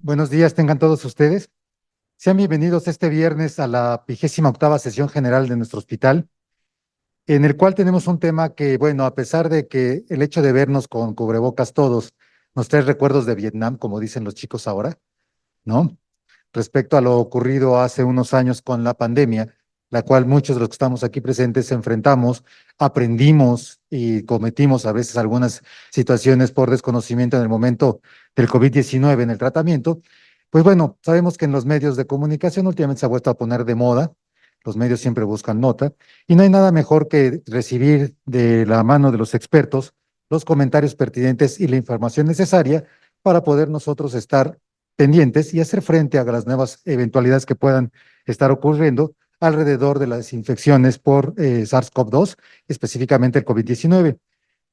Buenos días, tengan todos ustedes. Sean bienvenidos este viernes a la 28ª sesión general de nuestro hospital, en el cual tenemos un tema que, bueno, a pesar de que el hecho de vernos con cubrebocas todos nos trae recuerdos de Vietnam, como dicen los chicos ahora, ¿no? Respecto a lo ocurrido hace unos años con la pandemia, la cual muchos de los que estamos aquí presentes enfrentamos, aprendimos y cometimos a veces algunas situaciones por desconocimiento en el momento del COVID-19 en el tratamiento. Pues bueno, sabemos que en los medios de comunicación últimamente se ha vuelto a poner de moda, los medios siempre buscan nota, y no hay nada mejor que recibir de la mano de los expertos los comentarios pertinentes y la información necesaria para poder nosotros estar pendientes y hacer frente a las nuevas eventualidades que puedan estar ocurriendo alrededor de las infecciones por SARS-CoV-2, específicamente el COVID-19.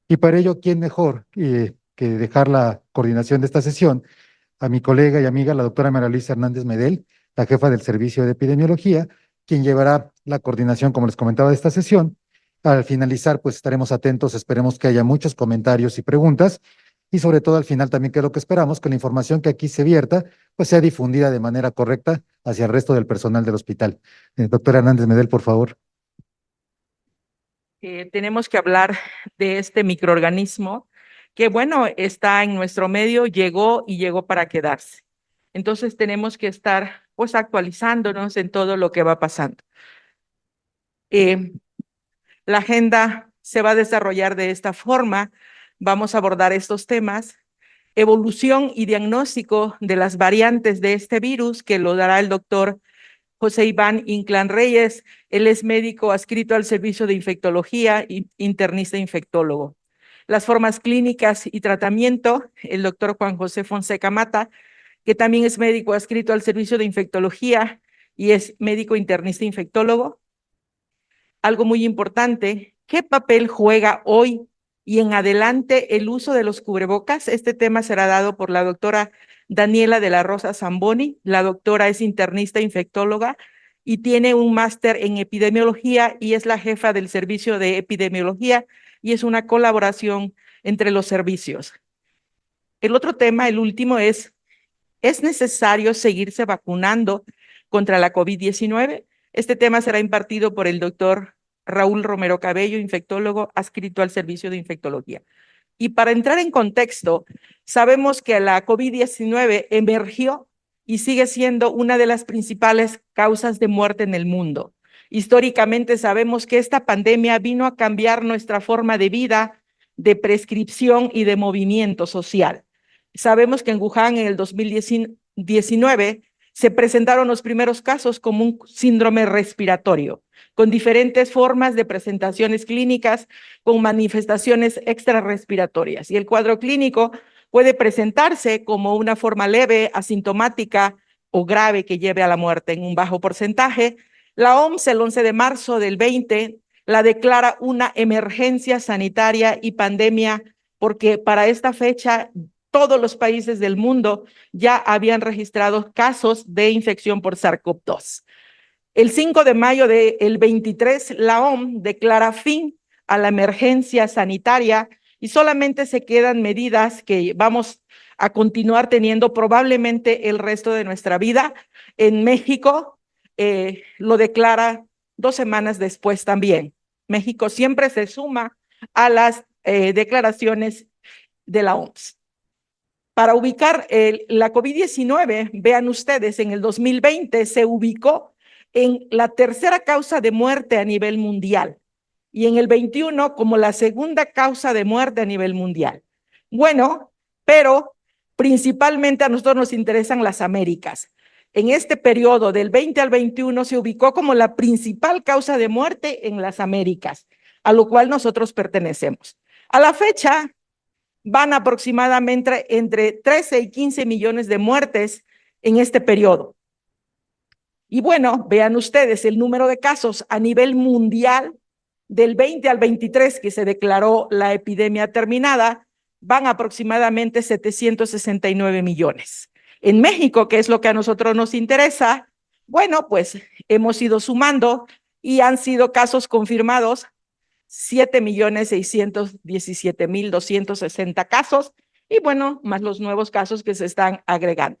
Y para ello, ¿quién mejor que dejar la coordinación de esta sesión a mi colega y amiga, la doctora María Luisa Hernández Medel, la jefa del Servicio de Epidemiología, quien llevará la coordinación, como les comentaba, de esta sesión? Al finalizar, pues estaremos atentos, esperemos que haya muchos comentarios y preguntas, y sobre todo al final también, que es lo que esperamos, que la información que aquí se vierta, pues sea difundida de manera correcta hacia el resto del personal del hospital. Doctora Hernández Medel, por favor. Tenemos que hablar de este microorganismo que, bueno, está en nuestro medio, llegó y llegó para quedarse. Entonces tenemos que estar, pues, actualizándonos en todo lo que va pasando. La agenda se va a desarrollar de esta forma. Vamos a abordar estos temas: evolución y diagnóstico de las variantes de este virus, que lo dará el doctor José Iván Inclán Reyes. Él es médico adscrito al servicio de infectología y internista infectólogo. Las formas clínicas y tratamiento, el doctor Juan José Fonseca Mata, que también es médico adscrito al servicio de infectología y es médico internista infectólogo. Algo muy importante: ¿qué papel juega hoy y en adelante el uso de los cubrebocas? Este tema será dado por la doctora Daniela de la Rosa Zamboni. La doctora es internista infectóloga y tiene un máster en epidemiología y es la jefa del servicio de epidemiología, y es una colaboración entre los servicios. El otro tema, el último, ¿es necesario seguirse vacunando contra la COVID-19? Este tema será impartido por el doctor Raúl Romero Cabello, infectólogo adscrito al servicio de infectología. Y para entrar en contexto, sabemos que la COVID-19 emergió y sigue siendo una de las principales causas de muerte en el mundo. Históricamente sabemos que esta pandemia vino a cambiar nuestra forma de vida, de prescripción y de movimiento social. Sabemos que en Wuhan en el 2019 se presentaron los primeros casos como un síndrome respiratorio, con diferentes formas de presentaciones clínicas, con manifestaciones extrarrespiratorias. Y el cuadro clínico puede presentarse como una forma leve, asintomática o grave que lleve a la muerte en un bajo porcentaje. La OMS, el 11 de marzo del 20, la declara una emergencia sanitaria y pandemia, porque para esta fecha todos los países del mundo ya habían registrado casos de infección por SARS-CoV-2. El 5 de mayo del 23, la OMS declara fin a la emergencia sanitaria y solamente se quedan medidas que vamos a continuar teniendo probablemente el resto de nuestra vida. En México lo declara 2 semanas después también. México siempre se suma a las declaraciones de la OMS. Para ubicar la COVID-19, vean ustedes, en el 2020 se ubicó en la tercera causa de muerte a nivel mundial y en el 21 como la segunda causa de muerte a nivel mundial. Bueno, pero principalmente a nosotros nos interesan las Américas. En este periodo del 20 al 21 se ubicó como la principal causa de muerte en las Américas, a lo cual nosotros pertenecemos. A la fecha, van aproximadamente entre 13 y 15 millones de muertes en este periodo. Y bueno, vean ustedes el número de casos a nivel mundial del 20 al 23, que se declaró la epidemia terminada, van aproximadamente 769 millones. En México, que es lo que a nosotros nos interesa, bueno, pues hemos ido sumando y han sido casos confirmados 7.617.260 casos, y bueno, más los nuevos casos que se están agregando.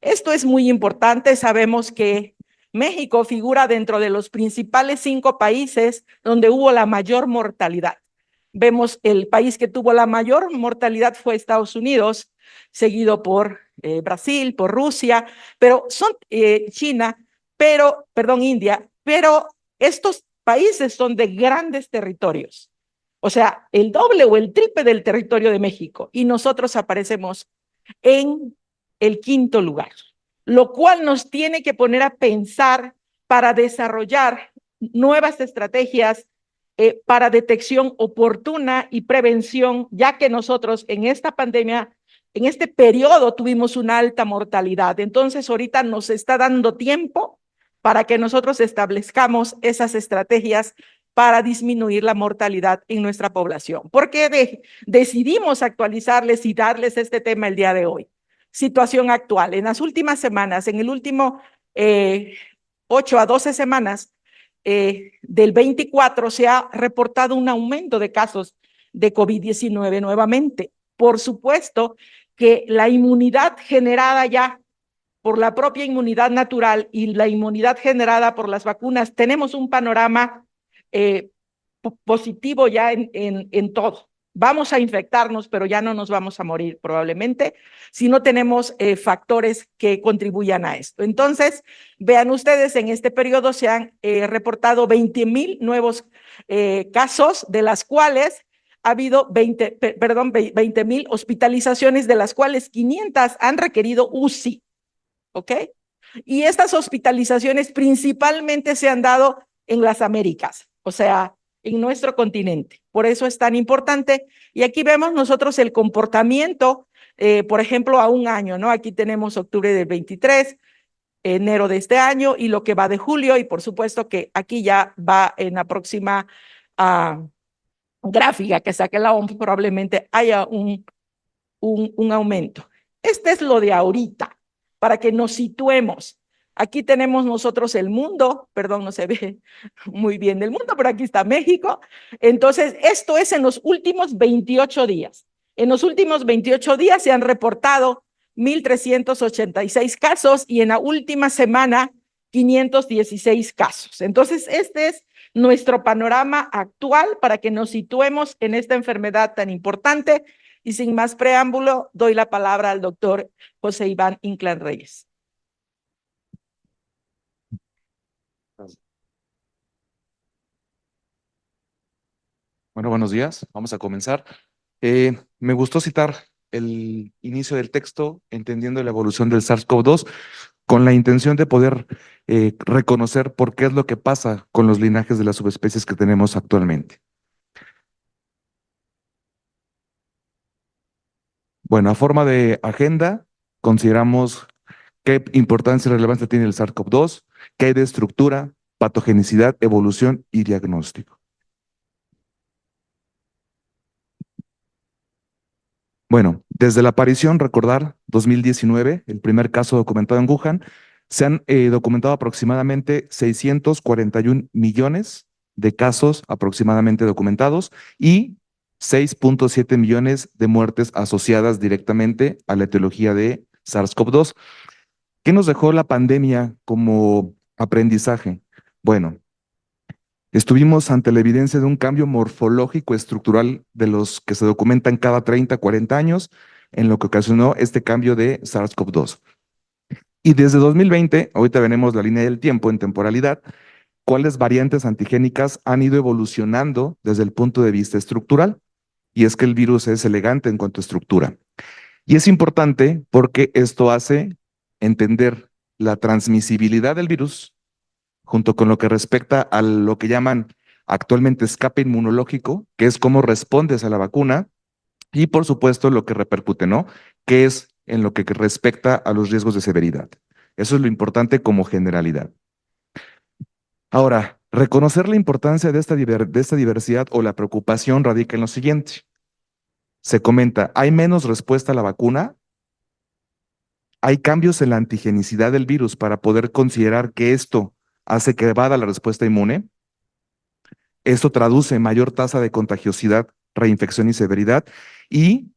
Esto es muy importante. Sabemos que México figura dentro de los principales 5 países donde hubo la mayor mortalidad. Vemos el país que tuvo la mayor mortalidad fue Estados Unidos, seguido por Brasil, por Rusia, pero son China, India, pero estos países son de grandes territorios. O sea, el doble o el triple del territorio de México, y nosotros aparecemos en el 5º lugar, lo cual nos tiene que poner a pensar para desarrollar nuevas estrategias para detección oportuna y prevención, ya que nosotros en esta pandemia, en este periodo tuvimos una alta mortalidad. Entonces ahorita nos está dando tiempo para que nosotros establezcamos esas estrategias para disminuir la mortalidad en nuestra población. ¿Por qué decidimos actualizarles y darles este tema el día de hoy? Situación actual. En las últimas semanas, en el último 8 a 12 semanas del 24, se ha reportado un aumento de casos de COVID-19 nuevamente. Por supuesto que la inmunidad generada ya por la propia inmunidad natural y la inmunidad generada por las vacunas, tenemos un panorama positivo ya en todo. Vamos a infectarnos, pero ya no nos vamos a morir probablemente si no tenemos factores que contribuyan a esto. Entonces, vean ustedes, en este periodo se han reportado 20,000 nuevos casos, de las cuales ha habido 20,000 hospitalizaciones, de las cuales 500 han requerido UCI, ¿ok? Y estas hospitalizaciones principalmente se han dado en las Américas, o sea, en nuestro continente. Por eso es tan importante. Y aquí vemos nosotros el comportamiento, por ejemplo, a un año, ¿no? Aquí tenemos octubre del 23, enero de este año y lo que va de julio. Y por supuesto que aquí ya va en la próxima gráfica que saque la OMS, probablemente haya un aumento. Este es lo de ahorita, para que nos situemos. Aquí tenemos nosotros el mundo, perdón, no se ve muy bien el mundo, pero aquí está México. Entonces, esto es en los últimos 28 días. En los últimos 28 días se han reportado 1,386 casos y en la última semana 516 casos. Entonces, este es nuestro panorama actual para que nos situemos en esta enfermedad tan importante. Y sin más preámbulo, doy la palabra al doctor José Iván Inclán Reyes. Bueno, buenos días. Vamos a comenzar. Me gustó citar el inicio del texto, entendiendo la evolución del SARS-CoV-2, con la intención de poder reconocer por qué es lo que pasa con los linajes de las subespecies que tenemos actualmente. Bueno, a forma de agenda, consideramos qué importancia y relevancia tiene el SARS-CoV-2, qué hay de estructura, patogenicidad, evolución y diagnóstico. Bueno, desde la aparición, recordar, 2019, el primer caso documentado en Wuhan, se han documentado aproximadamente 641 millones de casos aproximadamente documentados y 6.7 millones de muertes asociadas directamente a la etiología de SARS-CoV-2. ¿Qué nos dejó la pandemia como aprendizaje? Bueno, estuvimos ante la evidencia de un cambio morfológico estructural de los que se documentan cada 30, 40 años, en lo que ocasionó este cambio de SARS-CoV-2. Y desde 2020, ahorita veremos la línea del tiempo en temporalidad, cuáles variantes antigénicas han ido evolucionando desde el punto de vista estructural. Y es que el virus es elegante en cuanto a estructura. Y es importante porque esto hace entender la transmisibilidad del virus junto con lo que respecta a lo que llaman actualmente escape inmunológico, que es cómo respondes a la vacuna, y por supuesto lo que repercute, ¿no? Que es en lo que respecta a los riesgos de severidad. Eso es lo importante como generalidad. Ahora, reconocer la importancia de esta diversidad o la preocupación radica en lo siguiente. Se comenta, ¿hay menos respuesta a la vacuna? ¿Hay cambios en la antigenicidad del virus para poder considerar que esto hace que evada la respuesta inmune? Esto traduce mayor tasa de contagiosidad, reinfección y severidad. ¿Y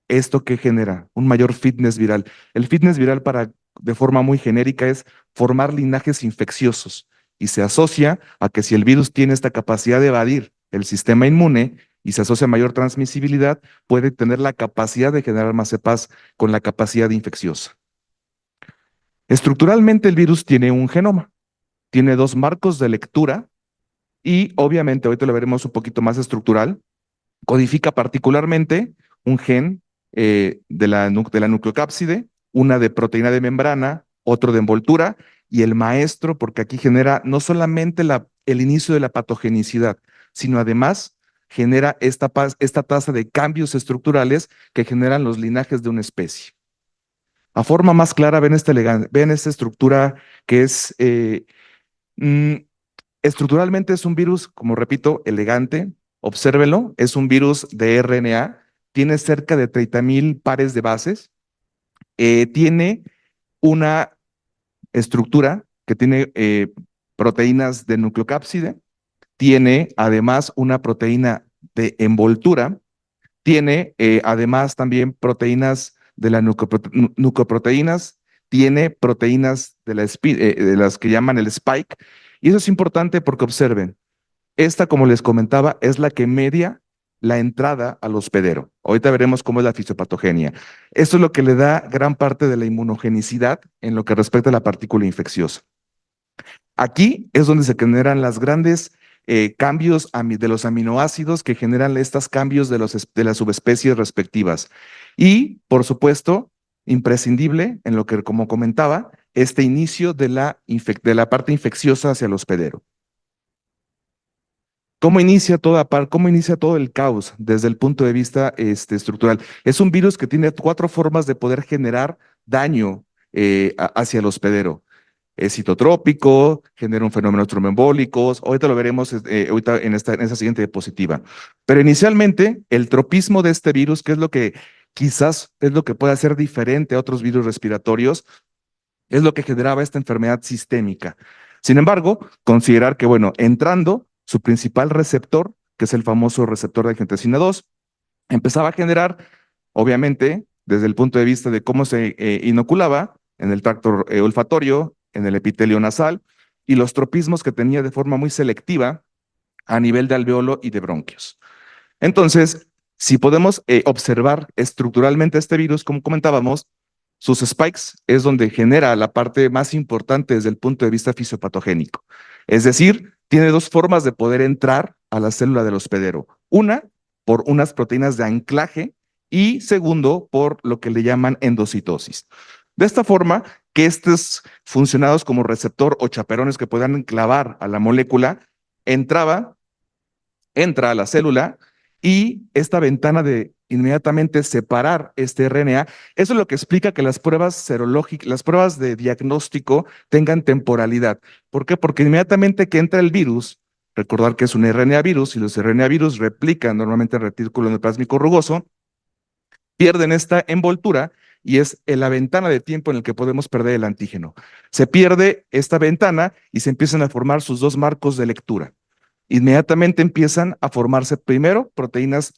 esto qué genera? Un mayor fitness viral. El fitness viral, para de forma muy genérica es formar linajes infecciosos y se asocia a que si el virus tiene esta capacidad de evadir el sistema inmune y se asocia a mayor transmisibilidad, puede tener la capacidad de generar más cepas con la capacidad infecciosa. Estructuralmente el virus tiene un genoma, tiene dos marcos de lectura y obviamente, ahorita lo veremos un poquito más estructural, codifica particularmente un gen de la nucleocápside, una de proteína de membrana, otro de envoltura y el maestro, porque aquí genera no solamente el inicio de la patogenicidad, sino además genera esta tasa de cambios estructurales que generan los linajes de una especie. A forma más clara, ven esta estructura que es estructuralmente es un virus, como repito, elegante. Obsérvelo, es un virus de RNA, tiene cerca de 30,000 pares de bases, tiene una estructura que tiene proteínas de nucleocápside, tiene además una proteína de envoltura, tiene además también proteínas de las nucleoproteínas, tiene proteínas de las que llaman el spike, y eso es importante porque observen, esta, como les comentaba, es la que media la entrada al hospedero. Ahorita veremos cómo es la fisiopatogenia. Esto es lo que le da gran parte de la inmunogenicidad en lo que respecta a la partícula infecciosa. Aquí es donde se generan los grandes cambios de los aminoácidos que generan estos cambios de las subespecies respectivas. Y, por supuesto, imprescindible en lo que, como comentaba, este inicio de la parte infecciosa hacia el hospedero. ¿Cómo inicia todo el caos desde el punto de vista estructural? Es un virus que tiene 4 formas de poder generar daño hacia el hospedero. Es citotrópico, genera un fenómeno tromboembólico. Ahorita lo veremos ahorita en esa siguiente diapositiva. Pero inicialmente, el tropismo de este virus, que es lo que quizás es lo que puede hacer diferente a otros virus respiratorios, es lo que generaba esta enfermedad sistémica. Sin embargo, considerar que, bueno, entrando, su principal receptor, que es el famoso receptor de angiotensina 2, empezaba a generar, obviamente, desde el punto de vista de cómo se inoculaba en el tracto olfatorio, en el epitelio nasal, y los tropismos que tenía de forma muy selectiva a nivel de alveolo y de bronquios. Entonces, si podemos observar estructuralmente este virus, como comentábamos, sus spikes es donde genera la parte más importante desde el punto de vista fisiopatogénico. Es decir, tiene 2 formas de poder entrar a la célula del hospedero. Una, por unas proteínas de anclaje y segundo, por lo que le llaman endocitosis. De esta forma, que estos funcionados como receptor o chaperones que puedan enclavar a la molécula, entra a la célula y esta ventana de inmediatamente separar este RNA, eso es lo que explica que las pruebas serológicas, las pruebas de diagnóstico tengan temporalidad. ¿Por qué? Porque inmediatamente que entra el virus, recordar que es un RNA virus y los RNA virus replican normalmente el retículo endoplásmico rugoso, pierden esta envoltura y es en la ventana de tiempo en el que podemos perder el antígeno. Se pierde esta ventana y se empiezan a formar sus 2 marcos de lectura. Inmediatamente empiezan a formarse primero proteínas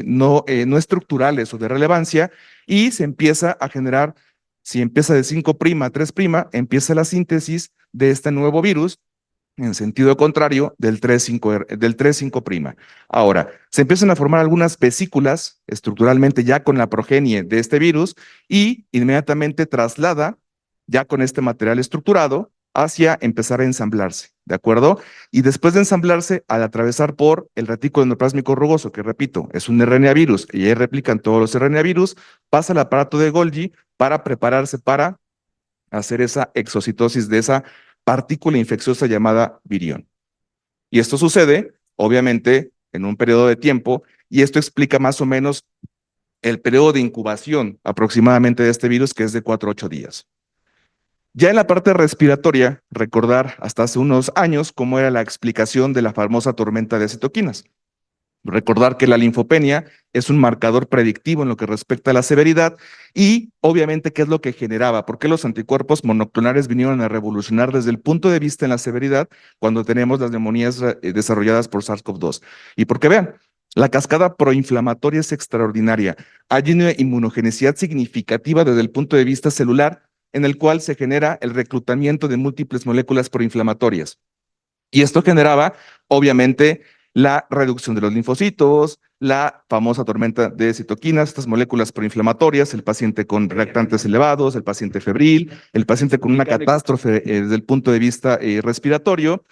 no estructurales o de relevancia y se empieza a generar, si empieza de 5' a 3', empieza la síntesis de este nuevo virus en sentido contrario del 3,5'. Ahora, se empiezan a formar algunas vesículas estructuralmente ya con la progenie de este virus y inmediatamente traslada ya con este material estructurado hacia empezar a ensamblarse, ¿de acuerdo? Y después de ensamblarse, al atravesar por el retículo endoplásmico rugoso, que repito, es un RNA virus y ahí replican todos los RNA virus, pasa al aparato de Golgi para prepararse para hacer esa exocitosis de esa partícula infecciosa llamada virión. Y esto sucede, obviamente, en un periodo de tiempo, y esto explica más o menos el periodo de incubación aproximadamente de este virus, que es de 4 a 8 días. Ya en la parte respiratoria, recordar hasta hace unos años cómo era la explicación de la famosa tormenta de citoquinas. Recordar que la linfopenia es un marcador predictivo en lo que respecta a la severidad y obviamente qué es lo que generaba, por qué los anticuerpos monoclonales vinieron a revolucionar desde el punto de vista en la severidad cuando tenemos las neumonías desarrolladas por SARS-CoV-2. Y porque vean, la cascada proinflamatoria es extraordinaria. Hay una inmunogenicidad significativa desde el punto de vista celular en el cual se genera el reclutamiento de múltiples moléculas proinflamatorias. Y esto generaba, obviamente, la reducción de los linfocitos, la famosa tormenta de citoquinas, estas moléculas proinflamatorias, el paciente con reactantes elevados, el paciente febril, el paciente con una catástrofe desde el punto de vista respiratorio,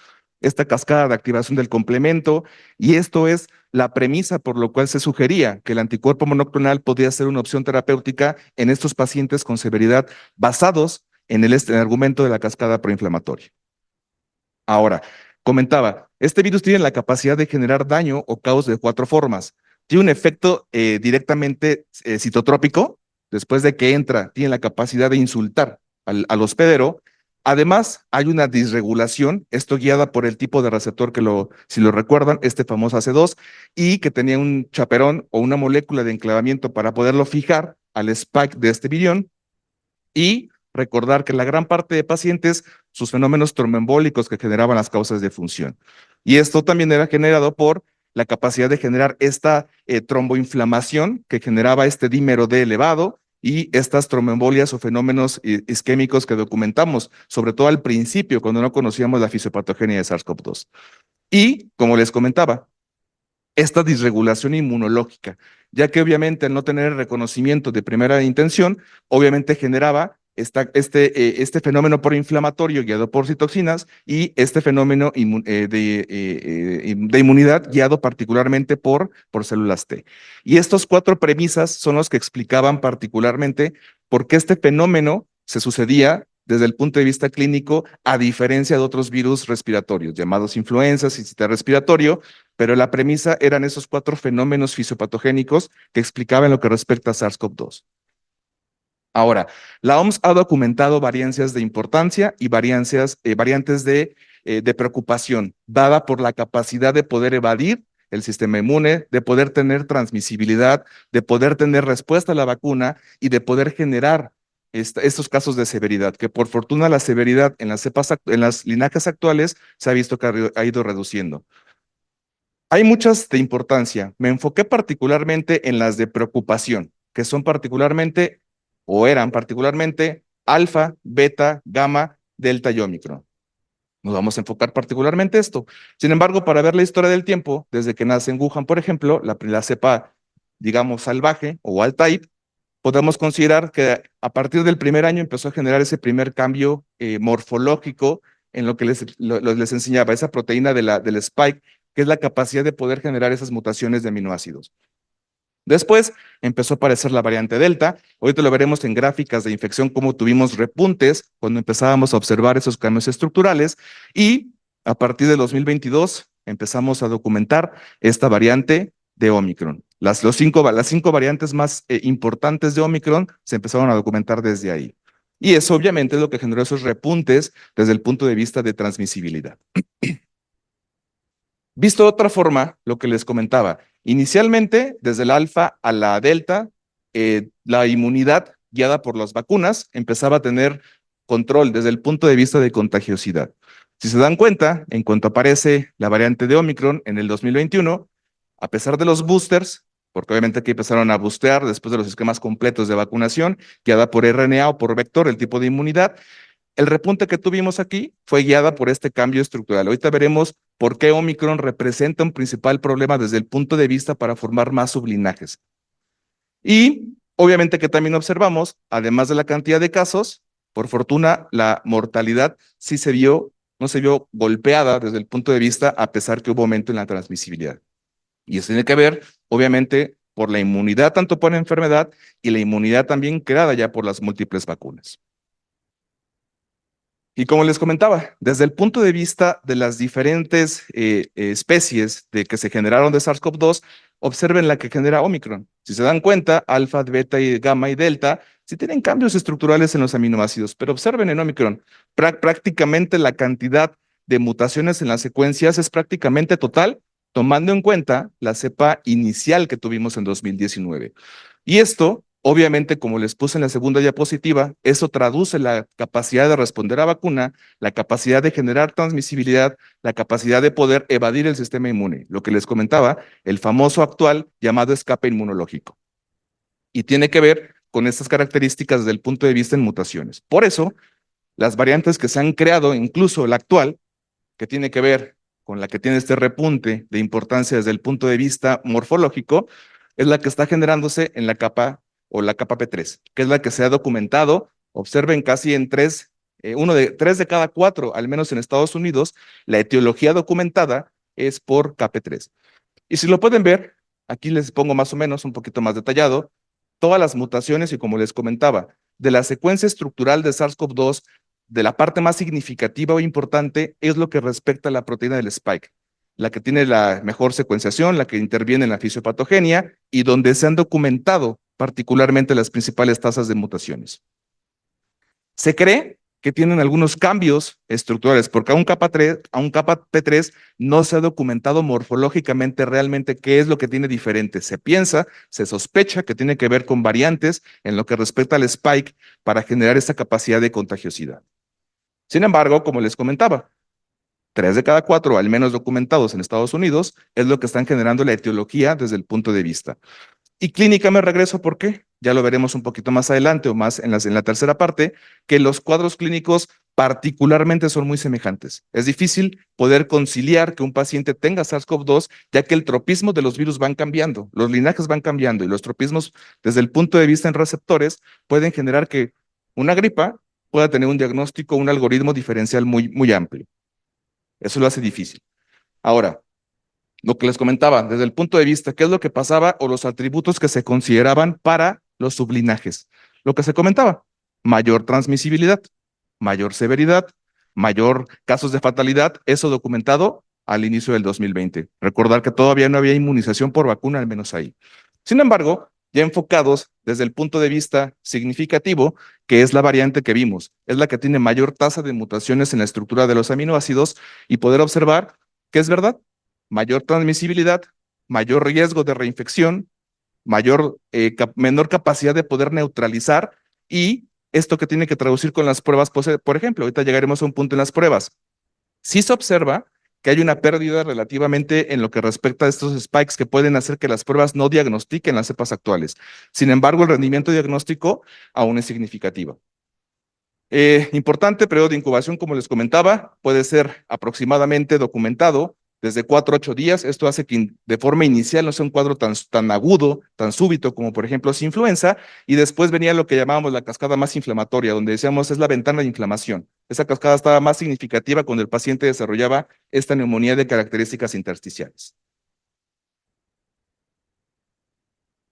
esta cascada de activación del complemento, y esto es la premisa por lo cual se sugería que el anticuerpo monoclonal podía ser una opción terapéutica en estos pacientes con severidad basados en el argumento de la cascada proinflamatoria. Ahora, comentaba, este virus tiene la capacidad de generar daño o caos de 4 formas. Tiene un efecto directamente citotrópico, después de que entra, tiene la capacidad de insultar al hospedero. Además, hay una disregulación, esto guiada por el tipo de receptor que si lo recuerdan, este famoso AC2, y que tenía un chaperón o una molécula de enclavamiento para poderlo fijar al spike de este virión. Y recordar que la gran parte de pacientes, sus fenómenos tromboembólicos que generaban las causas de función. Y esto también era generado por la capacidad de generar esta tromboinflamación que generaba este dímero D elevado y estas tromboembolias o fenómenos isquémicos que documentamos, sobre todo al principio, cuando no conocíamos la fisiopatogenia de SARS-CoV-2. Y, como les comentaba, esta disregulación inmunológica, ya que obviamente al no tener el reconocimiento de primera intención, obviamente generaba este fenómeno proinflamatorio guiado por citoxinas y este fenómeno de inmunidad guiado particularmente por células T. Y estos 4 premisas son los que explicaban particularmente por qué este fenómeno se sucedía desde el punto de vista clínico, a diferencia de otros virus respiratorios, llamados influenzas y sistema respiratorio, pero la premisa eran esos 4 fenómenos fisiopatogénicos que explicaban lo que respecta a SARS-CoV-2. Ahora, la OMS ha documentado variancias de importancia y variantes de preocupación, dada por la capacidad de poder evadir el sistema inmune, de poder tener transmisibilidad, de poder tener respuesta a la vacuna y de poder generar estos casos de severidad, que por fortuna la severidad en las linajes actuales se ha visto que ha ido reduciendo. Hay muchas de importancia. Me enfoqué particularmente en las de preocupación, que son particularmente, o eran particularmente, alfa, beta, gamma, delta y ómicron. Nos vamos a enfocar particularmente esto. Sin embargo, para ver la historia del tiempo, desde que nace en Wuhan, por ejemplo, la cepa, digamos, salvaje o wild type, podemos considerar que a partir del primer año empezó a generar ese primer cambio morfológico en lo que les enseñaba, esa proteína del spike, que es la capacidad de poder generar esas mutaciones de aminoácidos. Después empezó a aparecer la variante Delta. Ahorita lo veremos en gráficas de infección, cómo tuvimos repuntes cuando empezábamos a observar esos cambios estructurales. Y a partir de 2022 empezamos a documentar esta variante de Omicron. Las 5 variantes más importantes de Omicron se empezaron a documentar desde ahí. Y eso obviamente es lo que generó esos repuntes desde el punto de vista de transmisibilidad. Visto de otra forma, lo que les comentaba, inicialmente desde el alfa a la delta, la inmunidad guiada por las vacunas empezaba a tener control desde el punto de vista de contagiosidad. Si se dan cuenta, en cuanto aparece la variante de Omicron en el 2021, a pesar de los boosters, porque obviamente aquí empezaron a boostear después de los esquemas completos de vacunación, guiada por RNA o por vector, el tipo de inmunidad, el repunte que tuvimos aquí fue guiada por este cambio estructural. Ahorita veremos por qué Omicron representa un principal problema desde el punto de vista para formar más sublinajes. Y obviamente que también observamos, además de la cantidad de casos, por fortuna la mortalidad sí no se vio golpeada desde el punto de vista a pesar que hubo aumento en la transmisibilidad. Y eso tiene que ver, obviamente, por la inmunidad tanto por la enfermedad y la inmunidad también creada ya por las múltiples vacunas. Y como les comentaba, desde el punto de vista de las diferentes especies que se generaron de SARS-CoV-2, observen la que genera Omicron. Si se dan cuenta, alfa, beta, y gamma y delta sí tienen cambios estructurales en los aminoácidos, pero observen en Omicron, prácticamente la cantidad de mutaciones en las secuencias es prácticamente total, tomando en cuenta la cepa inicial que tuvimos en 2019. Y esto, obviamente, como les puse en la segunda diapositiva, eso traduce la capacidad de responder a vacuna, la capacidad de generar transmisibilidad, la capacidad de poder evadir el sistema inmune, lo que les comentaba, el famoso actual llamado escape inmunológico. Y tiene que ver con estas características desde el punto de vista en mutaciones. Por eso, las variantes que se han creado, incluso la actual, que tiene que ver con la que tiene este repunte de importancia desde el punto de vista morfológico, es la que está generándose en la capa o la capa P3, que es la que se ha documentado. Observen casi en tres de cada cuatro, al menos en Estados Unidos, la etiología documentada es por KP3. Y si lo pueden ver, aquí les pongo más o menos un poquito más detallado, todas las mutaciones y como les comentaba, de la secuencia estructural de SARS-CoV-2, de la parte más significativa o importante es lo que respecta a la proteína del spike, la que tiene la mejor secuenciación, la que interviene en la fisiopatogenia y donde se han documentado particularmente las principales tasas de mutaciones. Se cree que tienen algunos cambios estructurales, porque a un capa P3 no se ha documentado morfológicamente realmente qué es lo que tiene diferente. Se piensa, se sospecha que tiene que ver con variantes en lo que respecta al spike para generar esta capacidad de contagiosidad. Sin embargo, como les comentaba, 3 de cada 4, al menos documentados en Estados Unidos, es lo que están generando la etiología desde el punto de vista. Y clínica me regreso, ¿por qué? Ya lo veremos un poquito más adelante o más en la tercera parte, que los cuadros clínicos particularmente son muy semejantes. Es difícil poder conciliar que un paciente tenga SARS-CoV-2, ya que el tropismo de los virus van cambiando, los linajes van cambiando y los tropismos desde el punto de vista en receptores pueden generar que una gripa pueda tener un diagnóstico, un algoritmo diferencial muy amplio. Eso lo hace difícil. Ahora, lo que les comentaba, desde el punto de vista, qué es lo que pasaba o los atributos que se consideraban para los sublinajes. Lo que se comentaba, mayor transmisibilidad, mayor severidad, mayor casos de fatalidad, eso documentado al inicio del 2020. Recordar que todavía no había inmunización por vacuna, al menos ahí. Sin embargo, ya enfocados desde el punto de vista significativo, que es la variante que vimos, es la que tiene mayor tasa de mutaciones en la estructura de los aminoácidos y poder observar que es verdad, mayor transmisibilidad, mayor riesgo de reinfección, menor capacidad de poder neutralizar y esto que tiene que traducir con las pruebas, por ejemplo, ahorita llegaremos a un punto en las pruebas. Sí se observa que hay una pérdida relativamente en lo que respecta a estos spikes que pueden hacer que las pruebas no diagnostiquen las cepas actuales. Sin embargo, el rendimiento diagnóstico aún es significativo. Importante, periodo de incubación, como les comentaba, puede ser aproximadamente documentado desde 4 a 8 días. Esto hace que de forma inicial no sea un cuadro tan agudo, tan súbito como por ejemplo es influenza, y después venía lo que llamábamos la cascada más inflamatoria, donde decíamos es la ventana de inflamación. Esa cascada estaba más significativa cuando el paciente desarrollaba esta neumonía de características intersticiales.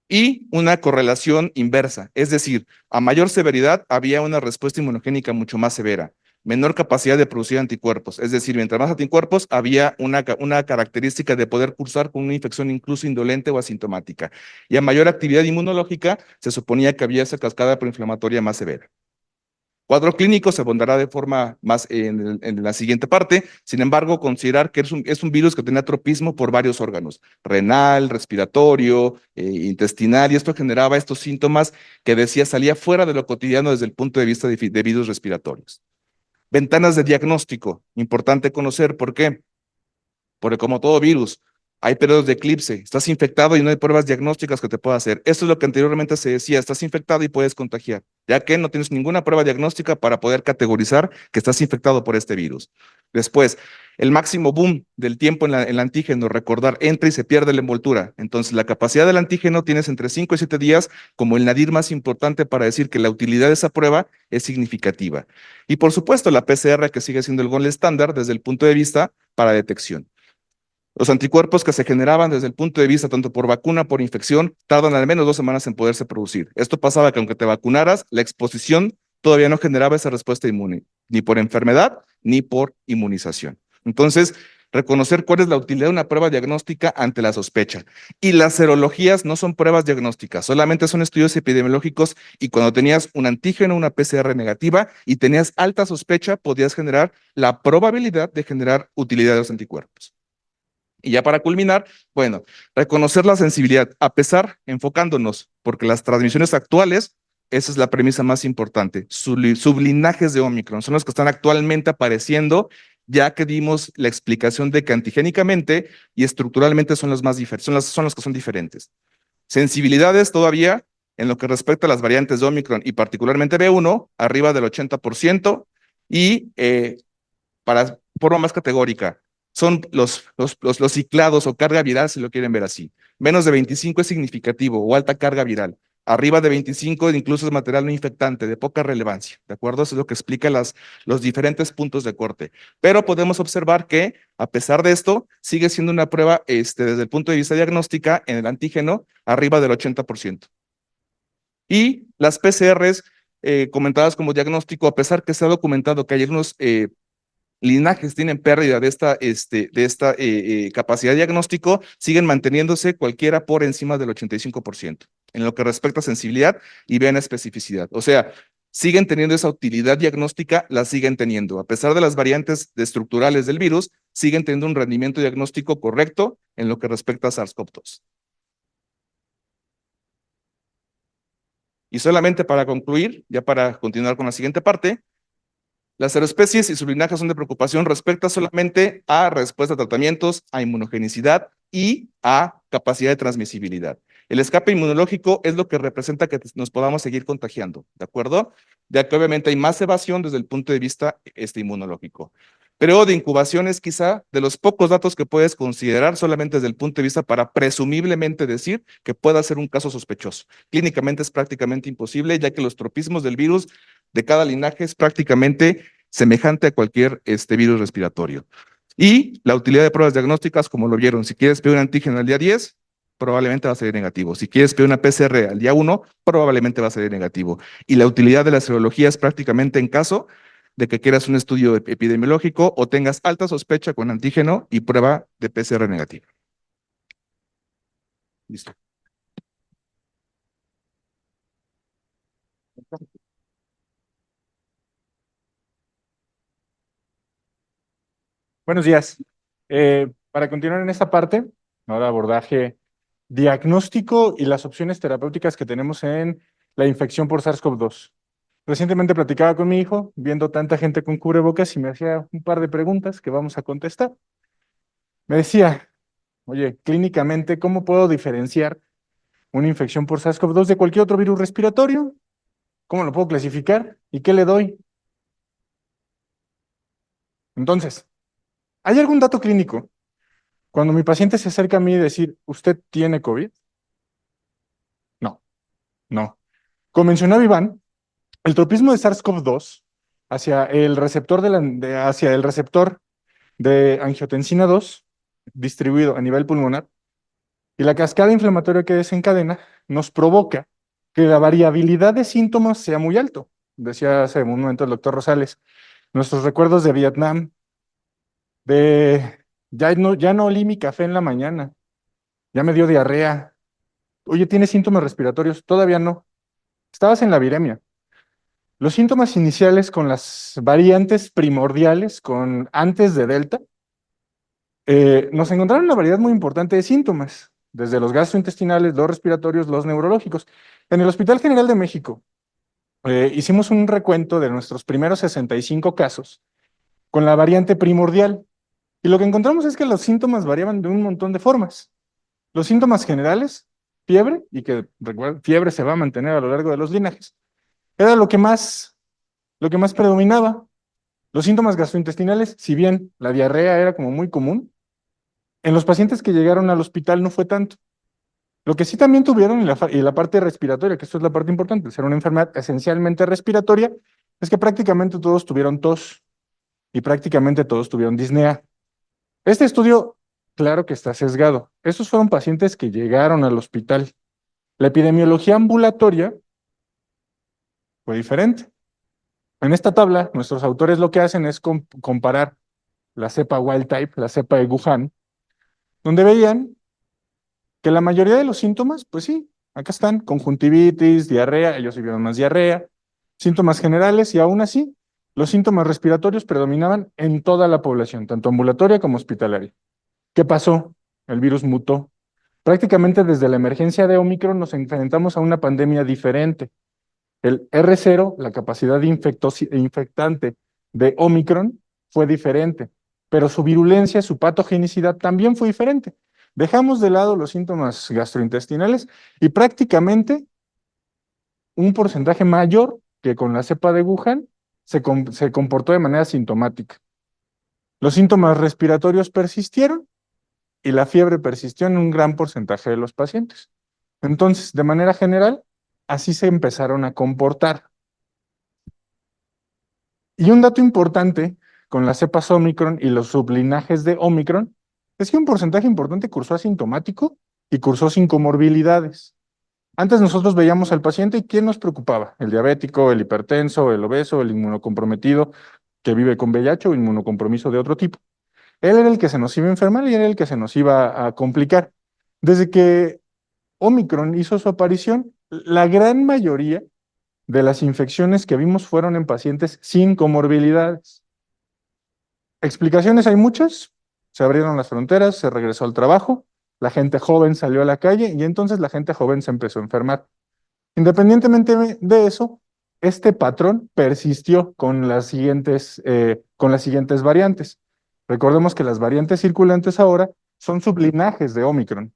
Y una correlación inversa, es decir, a mayor severidad había una respuesta inmunogénica mucho más severa, menor capacidad de producir anticuerpos, es decir, mientras más anticuerpos había una característica de poder cursar con una infección incluso indolente o asintomática, y a mayor actividad inmunológica se suponía que había esa cascada proinflamatoria más severa. Cuadro clínico se abordará de forma más en la siguiente parte. Sin embargo, considerar que es un virus que tenía tropismo por varios órganos, renal, respiratorio, intestinal, y esto generaba estos síntomas que decía salía fuera de lo cotidiano desde el punto de vista de virus respiratorios. Ventanas de diagnóstico, importante conocer por qué. Porque como todo virus, hay periodos de eclipse, estás infectado y no hay pruebas diagnósticas que te pueda hacer. Esto es lo que anteriormente se decía, estás infectado y puedes contagiar, ya que no tienes ninguna prueba diagnóstica para poder categorizar que estás infectado por este virus. Después, el máximo boom del tiempo en el antígeno, recordar, entra y se pierde la envoltura. Entonces, la capacidad del antígeno tienes entre 5 y 7 días como el nadir más importante para decir que la utilidad de esa prueba es significativa. Y por supuesto, la PCR, que sigue siendo el gold estándar desde el punto de vista para detección. Los anticuerpos que se generaban desde el punto de vista tanto por vacuna, por infección, tardan al menos 2 semanas en poderse producir. Esto pasaba que aunque te vacunaras, la exposición todavía no generaba esa respuesta inmune, ni por enfermedad, ni por inmunización. Entonces, reconocer cuál es la utilidad de una prueba diagnóstica ante la sospecha. Y las serologías no son pruebas diagnósticas, solamente son estudios epidemiológicos y cuando tenías un antígeno, una PCR negativa y tenías alta sospecha, podías generar la probabilidad de generar utilidad de los anticuerpos. Y ya para culminar, bueno, reconocer la sensibilidad, a pesar, enfocándonos, porque las transmisiones actuales, esa es la premisa más importante, sublinajes de Omicron, son los que están actualmente apareciendo, ya que dimos la explicación de que antigénicamente y estructuralmente son los más diferentes, son los que son diferentes. Sensibilidades todavía en lo que respecta a las variantes de Omicron y particularmente B1, arriba del 80%, y para forma más categórica, son los ciclados o carga viral, si lo quieren ver así. Menos de 25 es significativo o alta carga viral. Arriba de 25 incluso es material no infectante, de poca relevancia, ¿de acuerdo? Eso es lo que explica los diferentes puntos de corte. Pero podemos observar que, a pesar de esto, sigue siendo una prueba desde el punto de vista diagnóstica en el antígeno arriba del 80%. Y las PCRs comentadas como diagnóstico, a pesar que se ha documentado que hay algunos linajes tienen pérdida de esta capacidad de diagnóstico, siguen manteniéndose cualquiera por encima del 85%, en lo que respecta a sensibilidad y bien especificidad. O sea, siguen teniendo esa utilidad diagnóstica, la siguen teniendo. A pesar de las variantes estructurales del virus, siguen teniendo un rendimiento diagnóstico correcto en lo que respecta a SARS-CoV-2. Y solamente para concluir, ya para continuar con la siguiente parte, las seroespecies y sus linajes son de preocupación respecto solamente a respuesta a tratamientos, a inmunogenicidad y a capacidad de transmisibilidad. El escape inmunológico es lo que representa que nos podamos seguir contagiando, ¿de acuerdo? Ya que obviamente hay más evasión desde el punto de vista inmunológico. Periodo de incubación es quizá de los pocos datos que puedes considerar solamente desde el punto de vista para presumiblemente decir que pueda ser un caso sospechoso. Clínicamente es prácticamente imposible, ya que los tropismos del virus de cada linaje es prácticamente semejante a cualquier virus respiratorio. Y la utilidad de pruebas diagnósticas, como lo vieron, si quieres pedir un antígeno al día 10, probablemente va a salir negativo. Si quieres pedir una PCR al día 1, probablemente va a salir negativo. Y la utilidad de la serología es prácticamente en caso de que quieras un estudio epidemiológico o tengas alta sospecha con antígeno y prueba de PCR negativa. Listo. Buenos días. Para continuar en esta parte, ahora abordaje diagnóstico y las opciones terapéuticas que tenemos en la infección por SARS-CoV-2. Recientemente platicaba con mi hijo, viendo tanta gente con cubrebocas y me hacía un par de preguntas que vamos a contestar. Me decía, oye, clínicamente, ¿cómo puedo diferenciar una infección por SARS-CoV-2 de cualquier otro virus respiratorio? ¿Cómo lo puedo clasificar? ¿Y qué le doy? Entonces, ¿hay algún dato clínico cuando mi paciente se acerca a mí y decir, ¿usted tiene COVID? No, no. Como mencionaba Iván, el tropismo de SARS-CoV-2 hacia el receptor hacia el receptor de angiotensina 2 distribuido a nivel pulmonar y la cascada inflamatoria que desencadena nos provoca que la variabilidad de síntomas sea muy alto. Decía hace un momento el doctor Rosales, nuestros recuerdos de Vietnam, ya no olí mi café en la mañana, ya me dio diarrea. Oye, ¿tienes síntomas respiratorios? Todavía no. Estabas en la viremia. Los síntomas iniciales con las variantes primordiales, con antes de Delta, nos encontraron una variedad muy importante de síntomas, desde los gastrointestinales, los respiratorios, los neurológicos. En el Hospital General de México hicimos un recuento de nuestros primeros 65 casos con la variante primordial. Y lo que encontramos es que los síntomas variaban de un montón de formas. Los síntomas generales, fiebre, y que recuerden, fiebre se va a mantener a lo largo de los linajes, era lo que más predominaba. Los síntomas gastrointestinales, si bien la diarrea era como muy común, en los pacientes que llegaron al hospital no fue tanto. Lo que sí también tuvieron, y la parte respiratoria, que esto es la parte importante, ser una enfermedad esencialmente respiratoria, es que prácticamente todos tuvieron tos y prácticamente todos tuvieron disnea. Este estudio, claro que está sesgado. Estos fueron pacientes que llegaron al hospital. La epidemiología ambulatoria fue diferente. En esta tabla, nuestros autores lo que hacen es comparar la cepa wild type, la cepa de Wuhan, donde veían que la mayoría de los síntomas, pues sí, acá están, conjuntivitis, diarrea, ellos sí vieron más diarrea, síntomas generales, y aún así, los síntomas respiratorios predominaban en toda la población, tanto ambulatoria como hospitalaria. ¿Qué pasó? El virus mutó. Prácticamente desde la emergencia de Omicron nos enfrentamos a una pandemia diferente. El R0, la capacidad infectante de Omicron, fue diferente, pero su virulencia, su patogenicidad también fue diferente. Dejamos de lado los síntomas gastrointestinales y prácticamente un porcentaje mayor que con la cepa de Wuhan se comportó de manera sintomática. Los síntomas respiratorios persistieron y la fiebre persistió en un gran porcentaje de los pacientes. Entonces, de manera general, así se empezaron a comportar. Y un dato importante con las cepas Omicron y los sublinajes de Omicron es que un porcentaje importante cursó asintomático y cursó sin comorbilidades. Antes nosotros veíamos al paciente y ¿quién nos preocupaba? El diabético, el hipertenso, el obeso, el inmunocomprometido que vive con VIH o inmunocompromiso de otro tipo. Él era el que se nos iba a enfermar y era el que se nos iba a complicar. Desde que Omicron hizo su aparición, la gran mayoría de las infecciones que vimos fueron en pacientes sin comorbilidades. Explicaciones hay muchas. Se abrieron las fronteras, se regresó al trabajo, la gente joven salió a la calle y entonces la gente joven se empezó a enfermar. Independientemente de eso, este patrón persistió con las siguientes variantes. Recordemos que las variantes circulantes ahora son sublinajes de Omicron.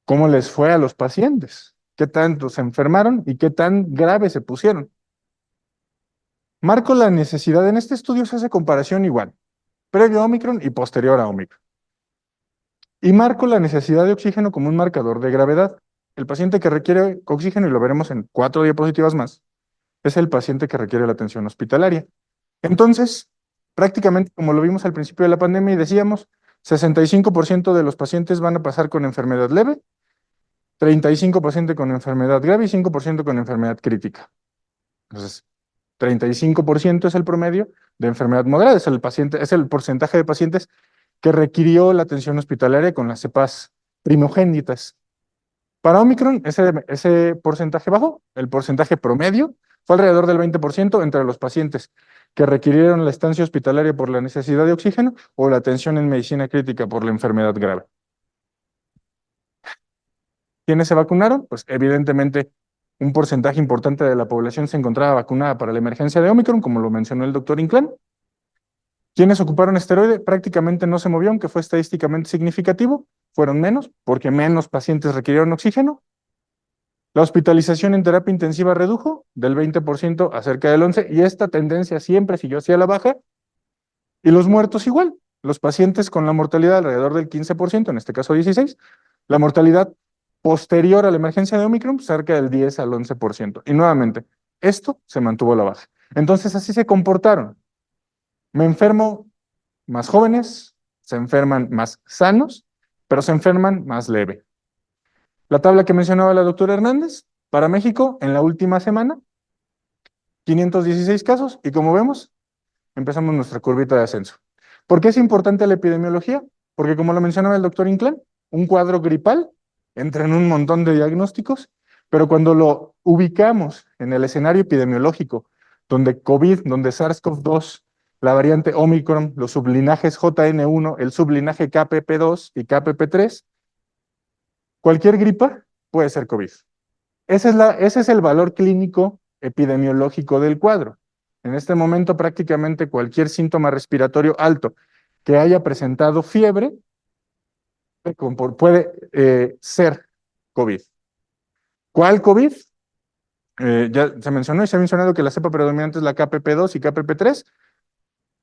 ¿Cómo les fue a los pacientes? ¿Qué tanto se enfermaron y qué tan graves se pusieron? Marco la necesidad, en este estudio se hace comparación igual, previo a Omicron y posterior a Omicron. Y marco la necesidad de oxígeno como un marcador de gravedad. El paciente que requiere oxígeno, y lo veremos en 4 diapositivas más, es el paciente que requiere la atención hospitalaria. Entonces, prácticamente como lo vimos al principio de la pandemia y decíamos, 65% de los pacientes van a pasar con enfermedad leve, 35% con enfermedad grave y 5% con enfermedad crítica. Entonces, 35% es el promedio de enfermedad moderada, es el porcentaje de pacientes que requirió la atención hospitalaria con las cepas primogénitas. Para Omicron, ese porcentaje bajó, el porcentaje promedio fue alrededor del 20% entre los pacientes que requirieron la estancia hospitalaria por la necesidad de oxígeno o la atención en medicina crítica por la enfermedad grave. ¿Quiénes se vacunaron? Pues evidentemente un porcentaje importante de la población se encontraba vacunada para la emergencia de Omicron, como lo mencionó el doctor Inclán. ¿Quiénes ocuparon esteroide? Prácticamente no se movió, aunque fue estadísticamente significativo. Fueron menos, porque menos pacientes requirieron oxígeno. La hospitalización en terapia intensiva redujo del 20% a cerca del 11%, y esta tendencia siempre siguió hacia la baja. Y los muertos igual. Los pacientes con la mortalidad alrededor del 15%, en este caso 16%, la mortalidad posterior a la emergencia de Omicron, cerca del 10 al 11%. Y nuevamente, esto se mantuvo a la baja. Entonces así se comportaron. Me enfermo más jóvenes, se enferman más sanos, pero se enferman más leve. La tabla que mencionaba la doctora Hernández, para México, en la última semana, 516 casos, y como vemos, empezamos nuestra curvita de ascenso. ¿Por qué es importante la epidemiología? Porque como lo mencionaba el doctor Inclán, un cuadro gripal entra en un montón de diagnósticos, pero cuando lo ubicamos en el escenario epidemiológico, donde COVID, donde SARS-CoV-2, la variante Omicron, los sublinajes JN1, el sublinaje KPP2 y KPP3, cualquier gripa puede ser COVID. Ese es el valor clínico epidemiológico del cuadro. En este momento, prácticamente cualquier síntoma respiratorio alto que haya presentado fiebre puede ser COVID. ¿Cuál COVID? Ya se mencionó y se ha mencionado que la cepa predominante es la KPP2 y KPP3.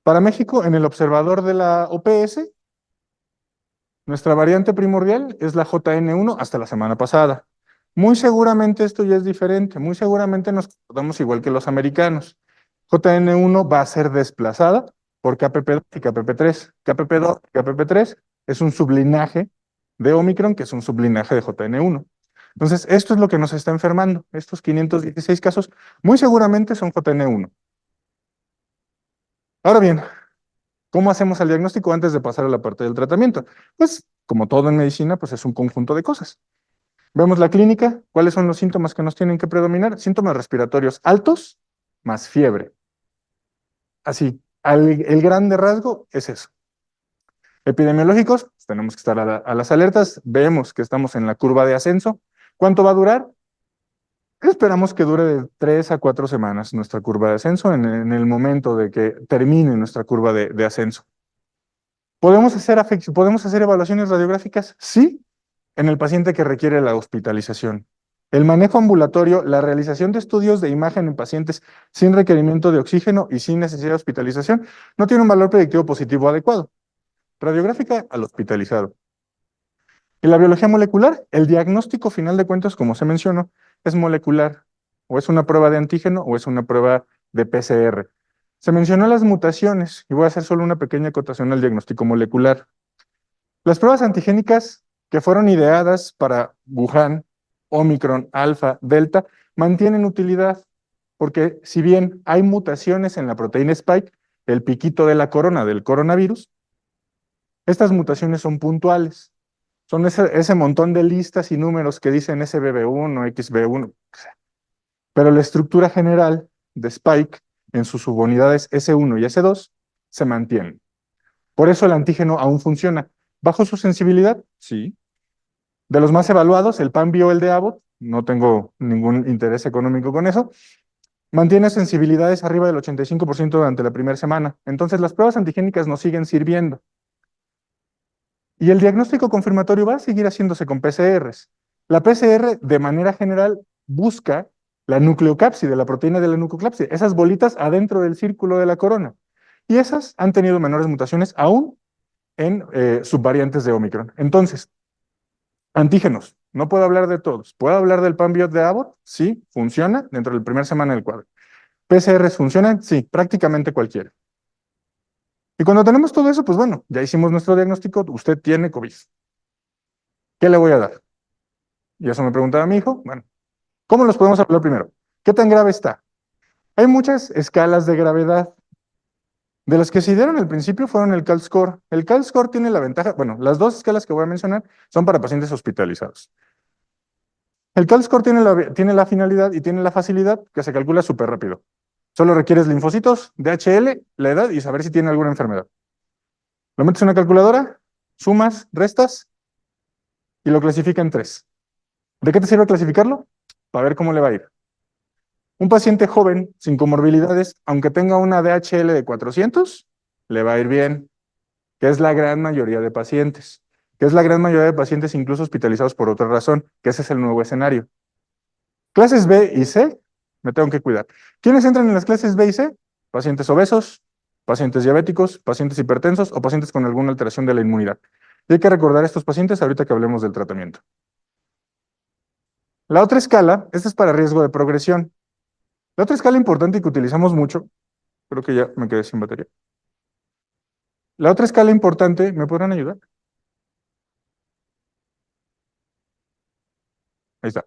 Para México, en el observador de la OPS, nuestra variante primordial es la JN1 hasta la semana pasada. Muy seguramente esto ya es diferente, muy seguramente nos comportamos igual que los americanos. JN1 va a ser desplazada por KPP2 y KPP3. KPP2 y KPP3 es un sublinaje de Omicron, que es un sublinaje de JN1. Entonces, esto es lo que nos está enfermando. Estos 516 casos muy seguramente son JN1. Ahora bien, ¿cómo hacemos el diagnóstico antes de pasar a la parte del tratamiento? Pues, como todo en medicina, pues es un conjunto de cosas. Vemos la clínica, ¿cuáles son los síntomas que nos tienen que predominar? Síntomas respiratorios altos más fiebre. Así, el grande rasgo es eso. Epidemiológicos, pues tenemos que estar a las alertas, vemos que estamos en la curva de ascenso. ¿Cuánto va a durar? Esperamos que dure de 3 a 4 semanas nuestra curva de ascenso, en el momento de que termine nuestra curva de ascenso. ¿Podemos hacer evaluaciones radiográficas? Sí, en el paciente que requiere la hospitalización. el manejo ambulatorio, la realización de estudios de imagen en pacientes sin requerimiento de oxígeno y sin necesidad de hospitalización no tiene un valor predictivo positivo adecuado. Radiográfica al hospitalizado. Y la biología molecular, el diagnóstico final de cuentas, como se mencionó, es molecular, o es una prueba de antígeno o es una prueba de PCR. Se mencionó las mutaciones y voy a hacer solo una pequeña acotación al diagnóstico molecular. Las pruebas antigénicas que fueron ideadas para Wuhan, Omicron, Alfa, Delta, mantienen utilidad, porque si bien hay mutaciones en la proteína Spike, el piquito de la corona del coronavirus, estas mutaciones son puntuales. Son ese montón de listas y números que dicen SBB1, XB1. Pero la estructura general de Spike en sus subunidades S1 y S2 se mantiene. Por eso el antígeno aún funciona. ¿Bajo su sensibilidad? Sí. De los más evaluados, el PanBio, el de Abbott, no tengo ningún interés económico con eso, mantiene sensibilidades arriba del 85% durante la primera semana. Entonces las pruebas antigénicas nos siguen sirviendo. Y el diagnóstico confirmatorio va a seguir haciéndose con PCRs. La PCR, de manera general, busca la nucleocápside, la proteína de la nucleocápside, esas bolitas adentro del círculo de la corona. Y esas han tenido menores mutaciones aún en subvariantes de Omicron. Entonces, antígenos, no puedo hablar de todos. ¿Puedo hablar del PanBio de Abbott? Sí, funciona dentro de la primera semana del cuadro. ¿PCRs funcionan? Sí, prácticamente cualquiera. Y cuando tenemos todo eso, pues bueno, ya hicimos nuestro diagnóstico, usted tiene COVID. ¿Qué le voy a dar? Y eso me preguntaba mi hijo. Bueno, ¿cómo los podemos hablar primero? ¿Qué tan grave está? Hay muchas escalas de gravedad. De las que se dieron al principio fueron el CAL-SCORE. El CAL-SCORE tiene la ventaja, bueno, las dos escalas que voy a mencionar son para pacientes hospitalizados. El CAL-SCORE tiene la finalidad y tiene la facilidad que se calcula súper rápido. Solo requieres linfocitos, DHL, la edad y saber si tiene alguna enfermedad. Lo metes en una calculadora, sumas, restas y lo clasifica en 3. ¿De qué te sirve clasificarlo? Para ver cómo le va a ir. Un paciente joven, sin comorbilidades, aunque tenga una DHL de 400, le va a ir bien, que es la gran mayoría de pacientes, que es la gran mayoría de pacientes incluso hospitalizados por otra razón, que ese es el nuevo escenario. Clases B y C, me tengo que cuidar. ¿Quiénes entran en las clases B y C? Pacientes obesos, pacientes diabéticos, pacientes hipertensos o pacientes con alguna alteración de la inmunidad. Y hay que recordar a estos pacientes ahorita que hablemos del tratamiento. La otra escala, esta es para riesgo de progresión. La otra escala importante y que utilizamos mucho, creo que ya me quedé sin batería. La otra escala importante, ¿me podrán ayudar? Ahí está.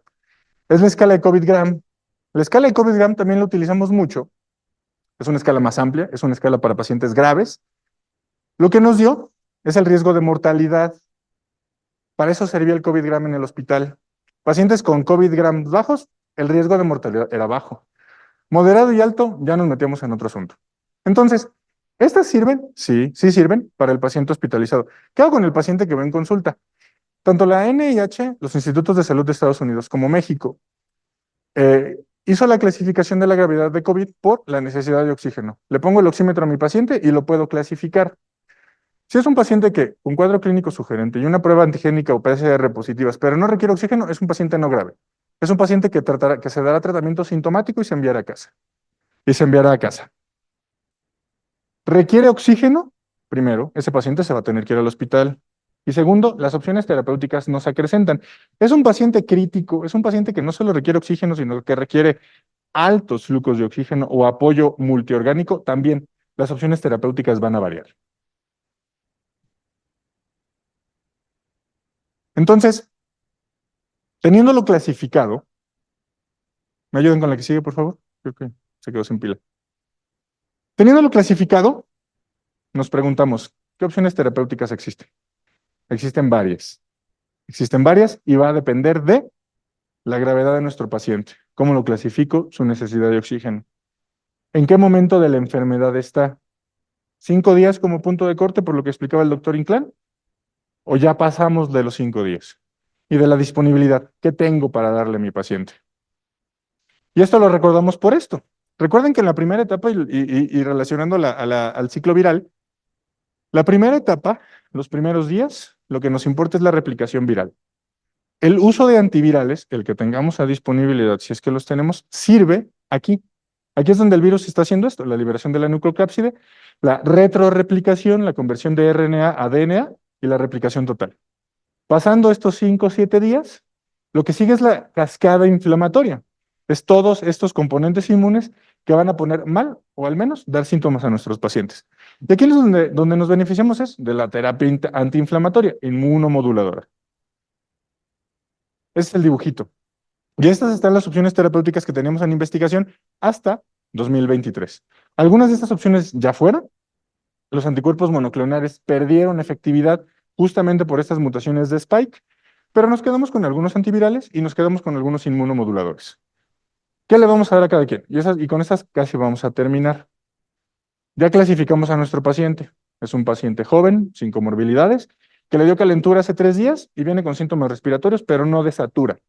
Es la escala de COVID-Gram. La escala de COVID-Gram también la utilizamos mucho. Es una escala más amplia, es una escala para pacientes graves. Lo que nos dio es el riesgo de mortalidad. Para eso servía el COVID-Gram en el hospital. Pacientes con COVID-Gram bajos, el riesgo de mortalidad era bajo. Moderado y alto, ya nos metíamos en otro asunto. Entonces, ¿estas sirven? Sí, sí sirven para el paciente hospitalizado. ¿Qué hago con el paciente que va en consulta? Tanto la NIH, los Institutos de Salud de Estados Unidos, como México, hizo la clasificación de la gravedad de COVID por la necesidad de oxígeno. Le pongo el oxímetro a mi paciente y lo puedo clasificar. Si es un paciente que un cuadro clínico sugerente y una prueba antigénica o PCR positivas, pero no requiere oxígeno, es un paciente no grave. Es un paciente que se dará tratamiento sintomático y se enviará a casa. ¿Requiere oxígeno? Primero, ese paciente se va a tener que ir al hospital. Y segundo, las opciones terapéuticas no se acrecentan. Es un paciente crítico, es un paciente que no solo requiere oxígeno, sino que requiere altos flujos de oxígeno o apoyo multiorgánico. También las opciones terapéuticas van a variar. Entonces, teniéndolo clasificado, ¿me ayudan con la que sigue, por favor? Creo que se quedó sin pila. Teniéndolo clasificado, nos preguntamos, ¿qué opciones terapéuticas existen? Existen varias. Existen varias y va a depender de la gravedad de nuestro paciente. ¿Cómo lo clasifico? Su necesidad de oxígeno. ¿En qué momento de la enfermedad está? ¿5 días como punto de corte, por lo que explicaba el doctor Inclán? ¿O ya pasamos de los 5 días? Y de la disponibilidad, ¿qué tengo para darle a mi paciente? Y esto lo recordamos por esto. Recuerden que en la primera etapa, y relacionando al ciclo viral, la primera etapa, los primeros días, lo que nos importa es la replicación viral. el uso de antivirales, el que tengamos a disponibilidad, si es que los tenemos, sirve aquí. Aquí es donde el virus está haciendo esto, la liberación de la nucleocápside, la retroreplicación, la conversión de RNA a DNA y la replicación total. Pasando estos 5 o 7 días, lo que sigue es la cascada inflamatoria. Es todos estos componentes inmunes que van a poner mal, o al menos dar síntomas a nuestros pacientes. Y aquí es donde nos beneficiamos es de la terapia antiinflamatoria, inmunomoduladora. Ese es el dibujito. Y estas están las opciones terapéuticas que tenemos en investigación hasta 2023. Algunas de estas opciones ya fueron. Los anticuerpos monoclonales perdieron efectividad justamente por estas mutaciones de Spike, pero nos quedamos con algunos antivirales y nos quedamos con algunos inmunomoduladores. ¿Qué le vamos a dar a cada quien? Y con estas casi vamos a terminar. Ya clasificamos a nuestro paciente. Es un paciente joven, sin comorbilidades, que le dio calentura hace 3 días y viene con síntomas respiratorios, pero no de satura.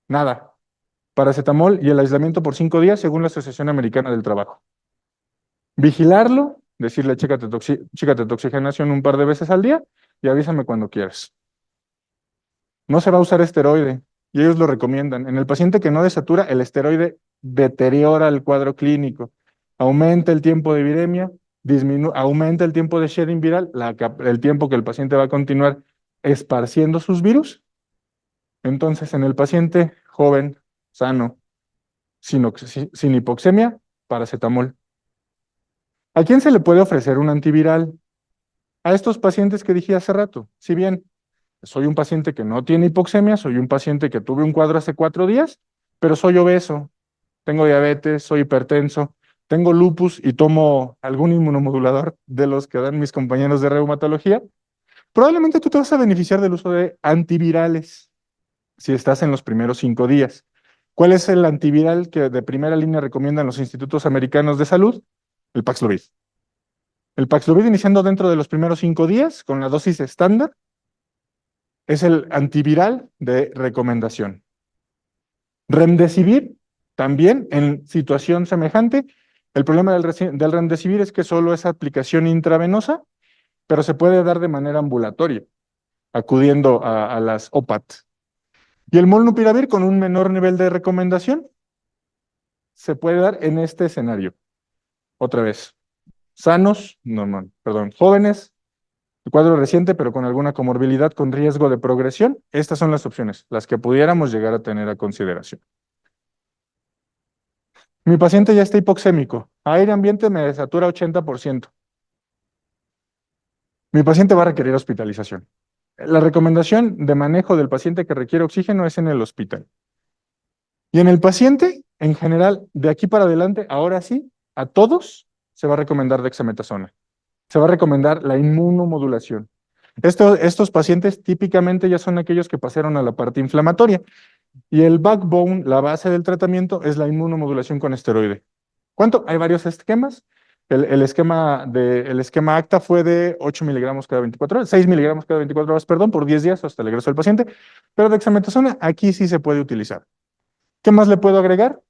Nada. Paracetamol y el aislamiento por 5 días según la Asociación Americana del Trabajo. Vigilarlo, decirle chécate tu oxigenación un par de veces al día y avísame cuando quieras. No se va a usar esteroide y ellos lo recomiendan. En el paciente que no desatura, el esteroide deteriora el cuadro clínico, aumenta el tiempo de viremia, aumenta el tiempo de shedding viral, el tiempo que el paciente va a continuar esparciendo sus virus. Entonces, en el paciente joven, sano, sin hipoxemia, paracetamol. ¿A quién se le puede ofrecer un antiviral? A estos pacientes que dije hace rato. Si bien soy un paciente que no tiene hipoxemia, soy un paciente que tuve un cuadro hace 4 días, pero soy obeso, tengo diabetes, soy hipertenso, tengo lupus y tomo algún inmunomodulador de los que dan mis compañeros de reumatología, probablemente tú te vas a beneficiar del uso de antivirales si estás en los primeros 5 días. ¿Cuál es el antiviral que de primera línea recomiendan los institutos americanos de salud? El Paxlovid. El Paxlovid iniciando dentro de los primeros 5 días con la dosis estándar es el antiviral de recomendación. Remdesivir también en situación semejante. El problema del remdesivir es que solo es aplicación intravenosa, pero se puede dar de manera ambulatoria, acudiendo a las OPAT. Y el molnupiravir con un menor nivel de recomendación se puede dar en este escenario. Otra vez, jóvenes, cuadro reciente, pero con alguna comorbilidad con riesgo de progresión. Estas son las opciones, las que pudiéramos llegar a tener a consideración. Mi paciente ya está hipoxémico. Aire ambiente me desatura 80%. Mi paciente va a requerir hospitalización. La recomendación de manejo del paciente que requiere oxígeno es en el hospital. Y en el paciente, en general, de aquí para adelante, ahora sí, a todos se va a recomendar dexametasona. Se va a recomendar la inmunomodulación. Estos pacientes típicamente ya son aquellos que pasaron a la parte inflamatoria. Y el backbone, la base del tratamiento, es la inmunomodulación con esteroide. ¿Cuánto? Hay varios esquemas. El esquema ACTA fue de 8 miligramos cada 24 horas, 6 miligramos cada 24 horas, perdón, por 10 días hasta el egreso del paciente. Pero dexametasona aquí sí se puede utilizar. ¿Qué más le puedo agregar?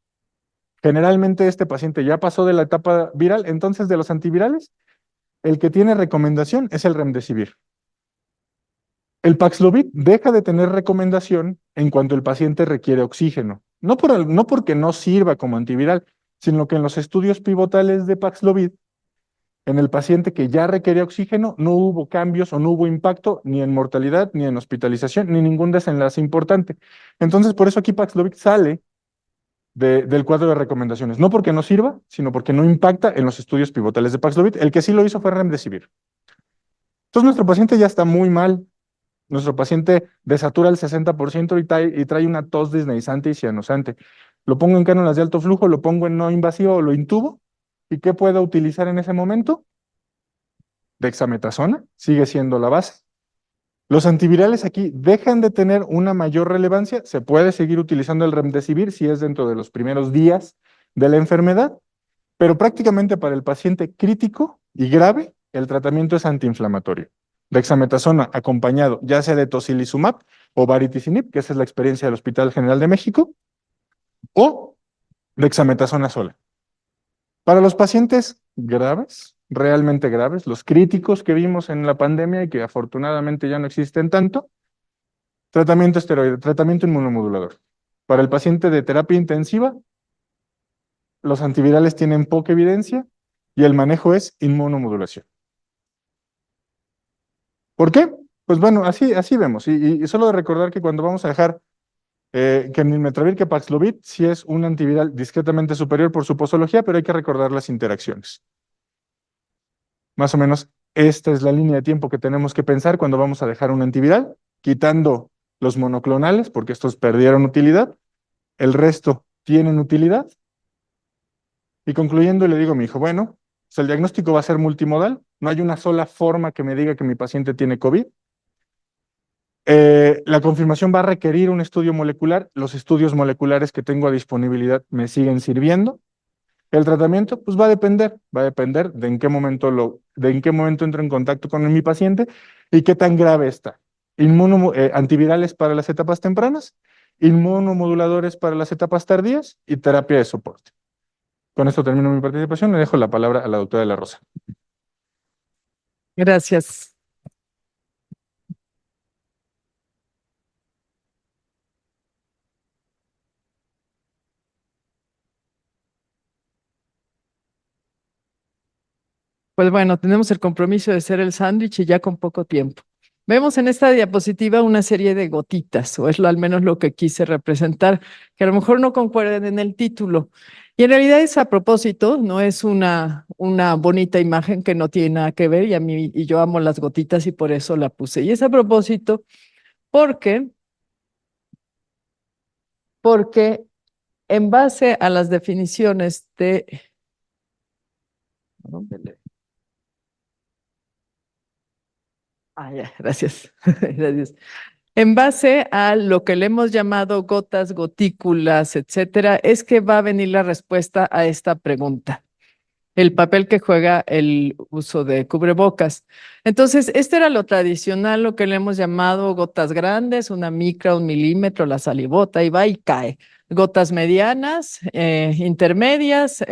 Generalmente este paciente ya pasó de la etapa viral, entonces de los antivirales, el que tiene recomendación es el remdesivir. El Paxlovid deja de tener recomendación en cuanto el paciente requiere oxígeno. No porque no sirva como antiviral, sino que en los estudios pivotales de Paxlovid, en el paciente que ya requería oxígeno, no hubo cambios o no hubo impacto ni en mortalidad, ni en hospitalización, ni ningún desenlace importante. Entonces, por eso aquí Paxlovid sale del cuadro de recomendaciones. No porque no sirva, sino porque no impacta en los estudios pivotales de Paxlovid. El que sí lo hizo fue remdesivir. Entonces, nuestro paciente ya está muy mal. Nuestro paciente desatura el 60% y trae una tos disneizante y cianosante. Lo pongo en cánulas de alto flujo, lo pongo en no invasivo o lo intubo. ¿Y qué puedo utilizar en ese momento? Dexametasona, sigue siendo la base. Los antivirales aquí dejan de tener una mayor relevancia. Se puede seguir utilizando el remdesivir si es dentro de los primeros días de la enfermedad, pero prácticamente para el paciente crítico y grave, el tratamiento es antiinflamatorio. Dexametasona acompañado ya sea de tocilizumab o baricitinib, que esa es la experiencia del Hospital General de México, o dexametasona sola. Para los pacientes graves, realmente graves, los críticos que vimos en la pandemia y que afortunadamente ya no existen tanto, Tratamiento esteroide, tratamiento inmunomodulador. Para el paciente de terapia intensiva, los antivirales tienen poca evidencia y el manejo es inmunomodulación. ¿Por qué? Pues bueno, así vemos. Y solo de recordar que cuando vamos a dejar que Nilmetravir, que Paxlovid, sí es un antiviral discretamente superior por su posología, pero hay que recordar las interacciones. Más o menos esta es la línea de tiempo que tenemos que pensar cuando vamos a dejar un antiviral, quitando los monoclonales, porque estos perdieron utilidad, el resto tienen utilidad. Y concluyendo, le digo a mi hijo, bueno, pues el diagnóstico va a ser multimodal, no hay una sola forma que me diga que mi paciente tiene COVID. La confirmación va a requerir un estudio molecular, los estudios moleculares que tengo a disponibilidad me siguen sirviendo. El tratamiento, pues va a depender de en qué momento entro en contacto con mi paciente y qué tan grave está. Antivirales para las etapas tempranas, inmunomoduladores para las etapas tardías y terapia de soporte. Con esto termino mi participación. Le dejo la palabra a la doctora de la Rosa. Gracias. Pues bueno, tenemos el compromiso de ser el sándwich y ya con poco tiempo. Vemos en esta diapositiva una serie de gotitas, o es al menos lo que quise representar, que a lo mejor no concuerden en el título. Y en realidad es a propósito, no es una bonita imagen que no tiene nada que ver, y yo amo las gotitas y por eso la puse. Y es a propósito porque en base a las definiciones de... ya, gracias. Gracias. En base a lo que le hemos llamado gotas, gotículas, etcétera, es que va a venir la respuesta a esta pregunta. El papel que juega el uso de cubrebocas. Entonces, este era lo tradicional, lo que le hemos llamado gotas grandes, una micra, 1 milímetro, la salivota, y va y cae. Gotas medianas, intermedias,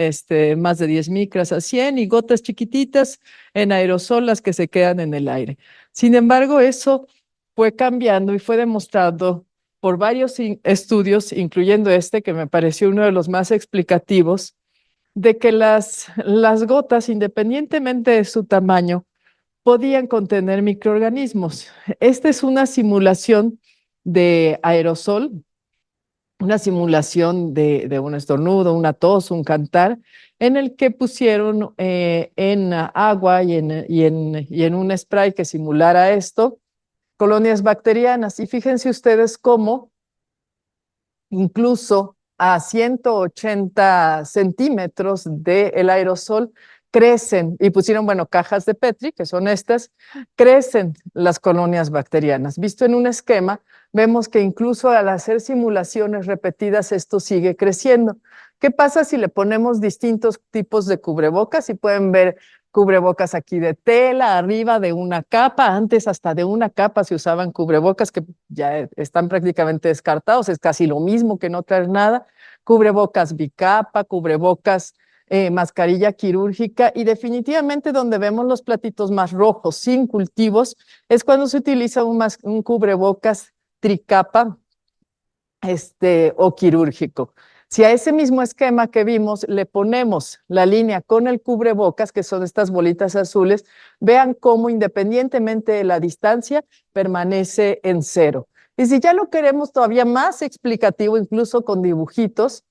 más de 10 micras a 100, y gotas chiquititas en aerosol, las que se quedan en el aire. Sin embargo, eso fue cambiando y fue demostrado por varios estudios, incluyendo este, que me pareció uno de los más explicativos, de que las gotas, independientemente de su tamaño, podían contener microorganismos. Esta es una simulación de aerosol, una simulación de un estornudo, una tos, un cantar, en el que pusieron en agua y en un spray que simulara esto, colonias bacterianas. Y fíjense ustedes cómo incluso a 180 centímetros del aerosol crecen, y pusieron, bueno, cajas de Petri, que son estas, crecen las colonias bacterianas. Visto en un esquema, vemos que incluso al hacer simulaciones repetidas, esto sigue creciendo. ¿Qué pasa si le ponemos distintos tipos de cubrebocas? Y pueden ver cubrebocas aquí de tela, arriba de una capa. Antes hasta de una capa se usaban cubrebocas que ya están prácticamente descartados, es casi lo mismo que no traer nada. Cubrebocas bicapa, cubrebocas, mascarilla quirúrgica, y definitivamente donde vemos los platitos más rojos sin cultivos es cuando se utiliza un cubrebocas tricapa o quirúrgico. Si a ese mismo esquema que vimos le ponemos la línea con el cubrebocas, que son estas bolitas azules, vean cómo independientemente de la distancia permanece en 0. Y si ya lo queremos todavía más explicativo, incluso con dibujitos,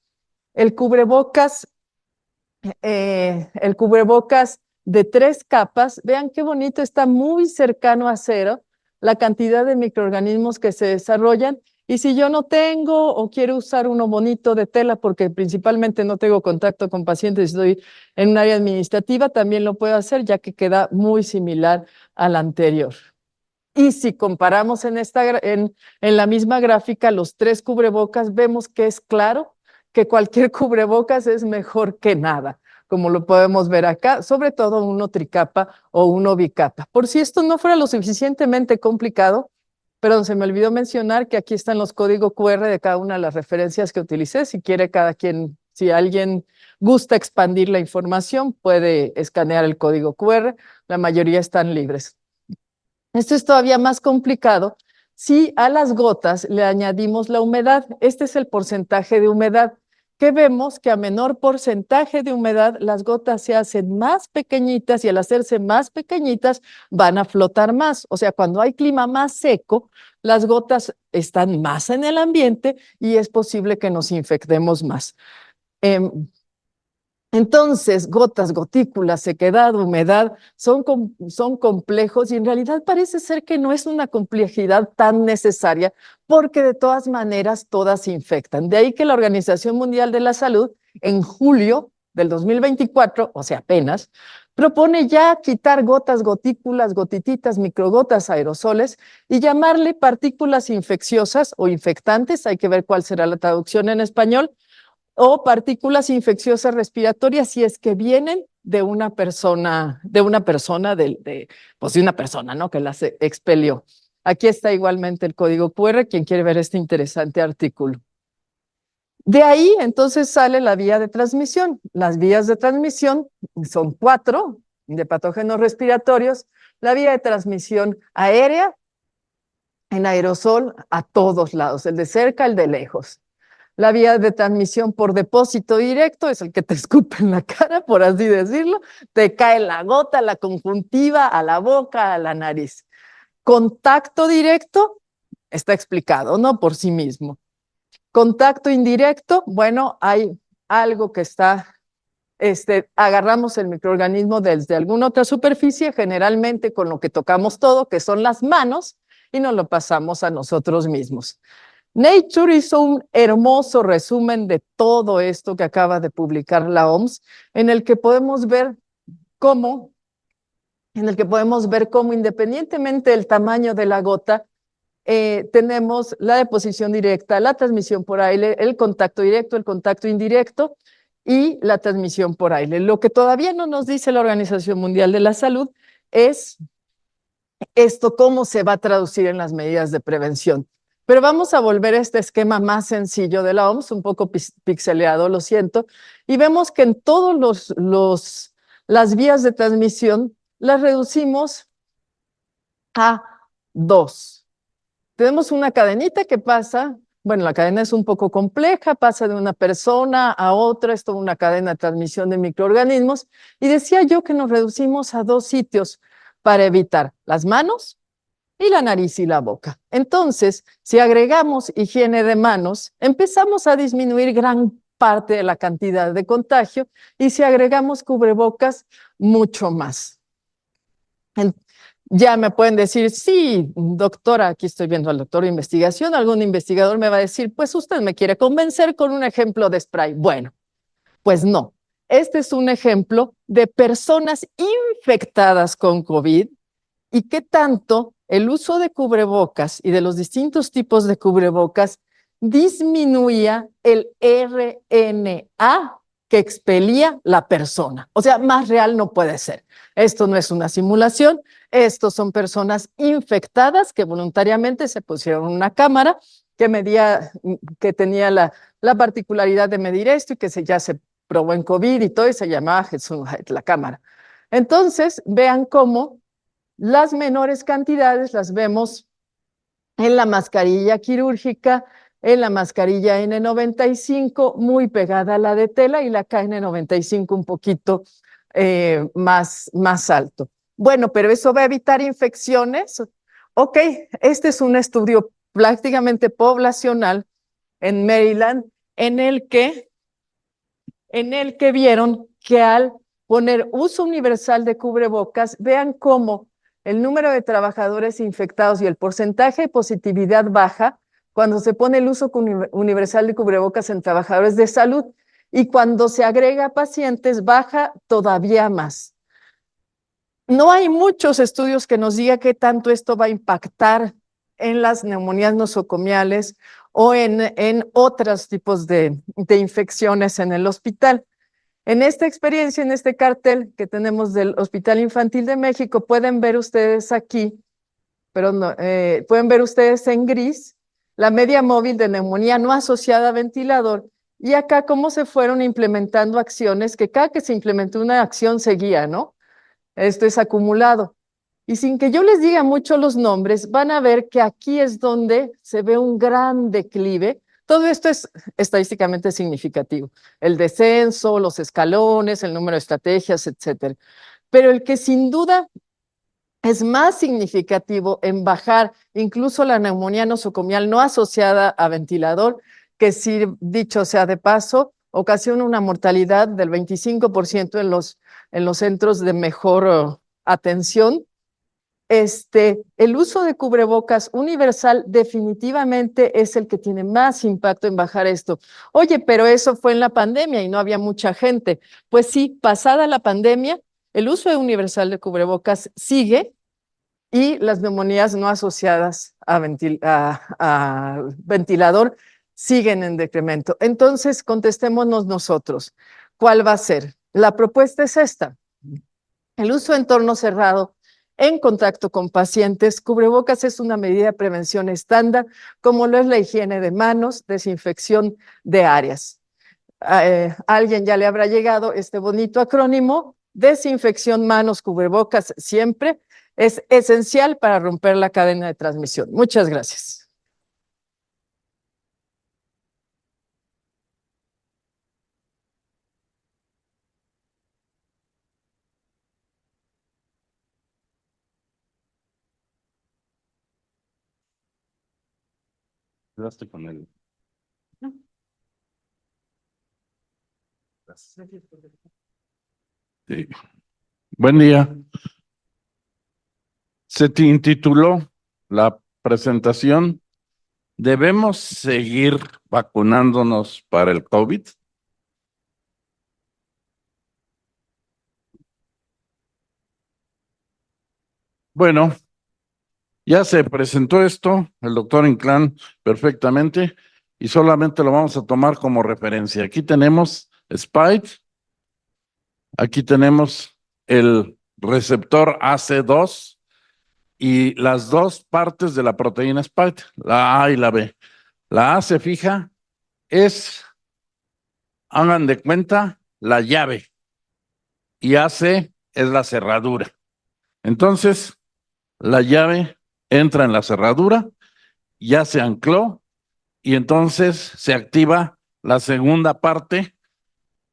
el cubrebocas de 3 capas, vean qué bonito, está muy cercano a 0 la cantidad de microorganismos que se desarrollan. Y si yo no tengo o quiero usar uno bonito de tela, porque principalmente no tengo contacto con pacientes, estoy en un área administrativa, también lo puedo hacer, ya que queda muy similar al anterior. Y si comparamos en la misma gráfica los 3 cubrebocas, vemos que es claro que cualquier cubrebocas es mejor que nada, como lo podemos ver acá, sobre todo uno tricapa o uno bicapa. Por si esto no fuera lo suficientemente complicado, pero se me olvidó mencionar que aquí están los códigos QR de cada una de las referencias que utilicé. Si quiere cada quien, si alguien gusta expandir la información, puede escanear el código QR. La mayoría están libres. Esto es todavía más complicado si a las gotas le añadimos la humedad. Este es el porcentaje de humedad, que vemos que a menor porcentaje de humedad las gotas se hacen más pequeñitas y al hacerse más pequeñitas van a flotar más. O sea, cuando hay clima más seco, las gotas están más en el ambiente y es posible que nos infectemos más. Entonces, gotas, gotículas, sequedad, humedad, son complejos y en realidad parece ser que no es una complejidad tan necesaria porque de todas maneras todas infectan. De ahí que la Organización Mundial de la Salud en julio del 2024, o sea, apenas, propone ya quitar gotas, gotículas, gotititas, microgotas, aerosoles y llamarle partículas infecciosas o infectantes, hay que ver cuál será la traducción en español, o partículas infecciosas respiratorias si es que vienen de una persona, pues de una persona, ¿no? Que las expelió. Aquí está igualmente el código QR, quien quiere ver este interesante artículo. De ahí, entonces, sale la vía de transmisión. Las vías de transmisión son 4 de patógenos respiratorios. La vía de transmisión aérea, en aerosol, a todos lados, el de cerca, el de lejos. La vía de transmisión por depósito directo es el que te escupe en la cara, por así decirlo, te cae la gota, la conjuntiva, a la boca, a la nariz. Contacto directo está explicado, ¿no? Por sí mismo. Contacto indirecto, bueno, hay algo que está, agarramos el microorganismo desde alguna otra superficie, generalmente con lo que tocamos todo, que son las manos, y nos lo pasamos a nosotros mismos. Nature hizo un hermoso resumen de todo esto que acaba de publicar la OMS, en el que podemos ver cómo independientemente del tamaño de la gota, tenemos la deposición directa, la transmisión por aire, el contacto directo, el contacto indirecto y la transmisión por aire. Lo que todavía no nos dice la Organización Mundial de la Salud es esto, cómo se va a traducir en las medidas de prevención. Pero vamos a volver a este esquema más sencillo de la OMS, un poco pixeleado, lo siento, y vemos que en todas las vías de transmisión las reducimos a 2. Tenemos una cadenita que pasa, bueno, la cadena es un poco compleja, pasa de una persona a otra, es toda una cadena de transmisión de microorganismos, y decía yo que nos reducimos a 2 sitios para evitar las manos y la nariz y la boca. Entonces, si agregamos higiene de manos, empezamos a disminuir gran parte de la cantidad de contagio y si agregamos cubrebocas, mucho más. Ya me pueden decir, sí, doctora, aquí estoy viendo al doctor de investigación, algún investigador me va a decir, pues usted me quiere convencer con un ejemplo de spray. Bueno, pues no. Este es un ejemplo de personas infectadas con COVID y qué tanto el uso de cubrebocas y de los distintos tipos de cubrebocas disminuía el RNA que expelía la persona. O sea, más real no puede ser. Esto no es una simulación, estos son personas infectadas que voluntariamente se pusieron una cámara que tenía la particularidad de medir esto y que ya se probó en COVID y todo, y se llamaba la cámara. Entonces, vean cómo las menores cantidades las vemos en la mascarilla quirúrgica, en la mascarilla N95, muy pegada a la de tela, y la KN95 un poquito más alto. Bueno, pero eso va a evitar infecciones. Ok, este es un estudio prácticamente poblacional en Maryland, en el que vieron que al poner uso universal de cubrebocas, vean cómo el número de trabajadores infectados y el porcentaje de positividad baja cuando se pone el uso universal de cubrebocas en trabajadores de salud, y cuando se agrega a pacientes baja todavía más. No hay muchos estudios que nos digan qué tanto esto va a impactar en las neumonías nosocomiales o en otros tipos de infecciones en el hospital. En esta experiencia, en este cartel que tenemos del Hospital Infantil de México, pueden ver ustedes aquí, pero no, pueden ver ustedes en gris, la media móvil de neumonía no asociada a ventilador, y acá cómo se fueron implementando acciones, que cada que se implementó una acción seguía, ¿no? Esto es acumulado. Y sin que yo les diga mucho los nombres, van a ver que aquí es donde se ve un gran declive. Todo esto es estadísticamente significativo. El descenso, los escalones, el número de estrategias, etcétera. Pero el que sin duda es más significativo en bajar incluso la neumonía nosocomial no asociada a ventilador, que si dicho sea de paso, ocasiona una mortalidad del 25% en los centros de mejor atención. El uso de cubrebocas universal definitivamente es el que tiene más impacto en bajar esto. Oye, pero eso fue en la pandemia y no había mucha gente. Pues sí, pasada la pandemia, el uso universal de cubrebocas sigue y las neumonías no asociadas a ventilador siguen en decremento. Entonces, contestémonos nosotros. ¿Cuál va a ser? La propuesta es esta. El uso en entorno cerrado en contacto con pacientes, cubrebocas es una medida de prevención estándar, como lo es la higiene de manos, desinfección de áreas. A alguien ya le habrá llegado este bonito acrónimo, desinfección, manos, cubrebocas, siempre es esencial para romper la cadena de transmisión. Muchas gracias. Quedaste con él. Sí. Buen día. Se te intituló la presentación ¿Debemos seguir vacunándonos para el COVID? Bueno, ya se presentó esto, el doctor Inclán perfectamente, y solamente lo vamos a tomar como referencia. Aquí tenemos Spike, aquí tenemos el receptor AC2 y las dos partes de la proteína Spike, la A y la B. La A se fija, hagan de cuenta, la llave, y AC es la cerradura. Entonces, la llave entra en la cerradura, ya se ancló, y entonces se activa la segunda parte,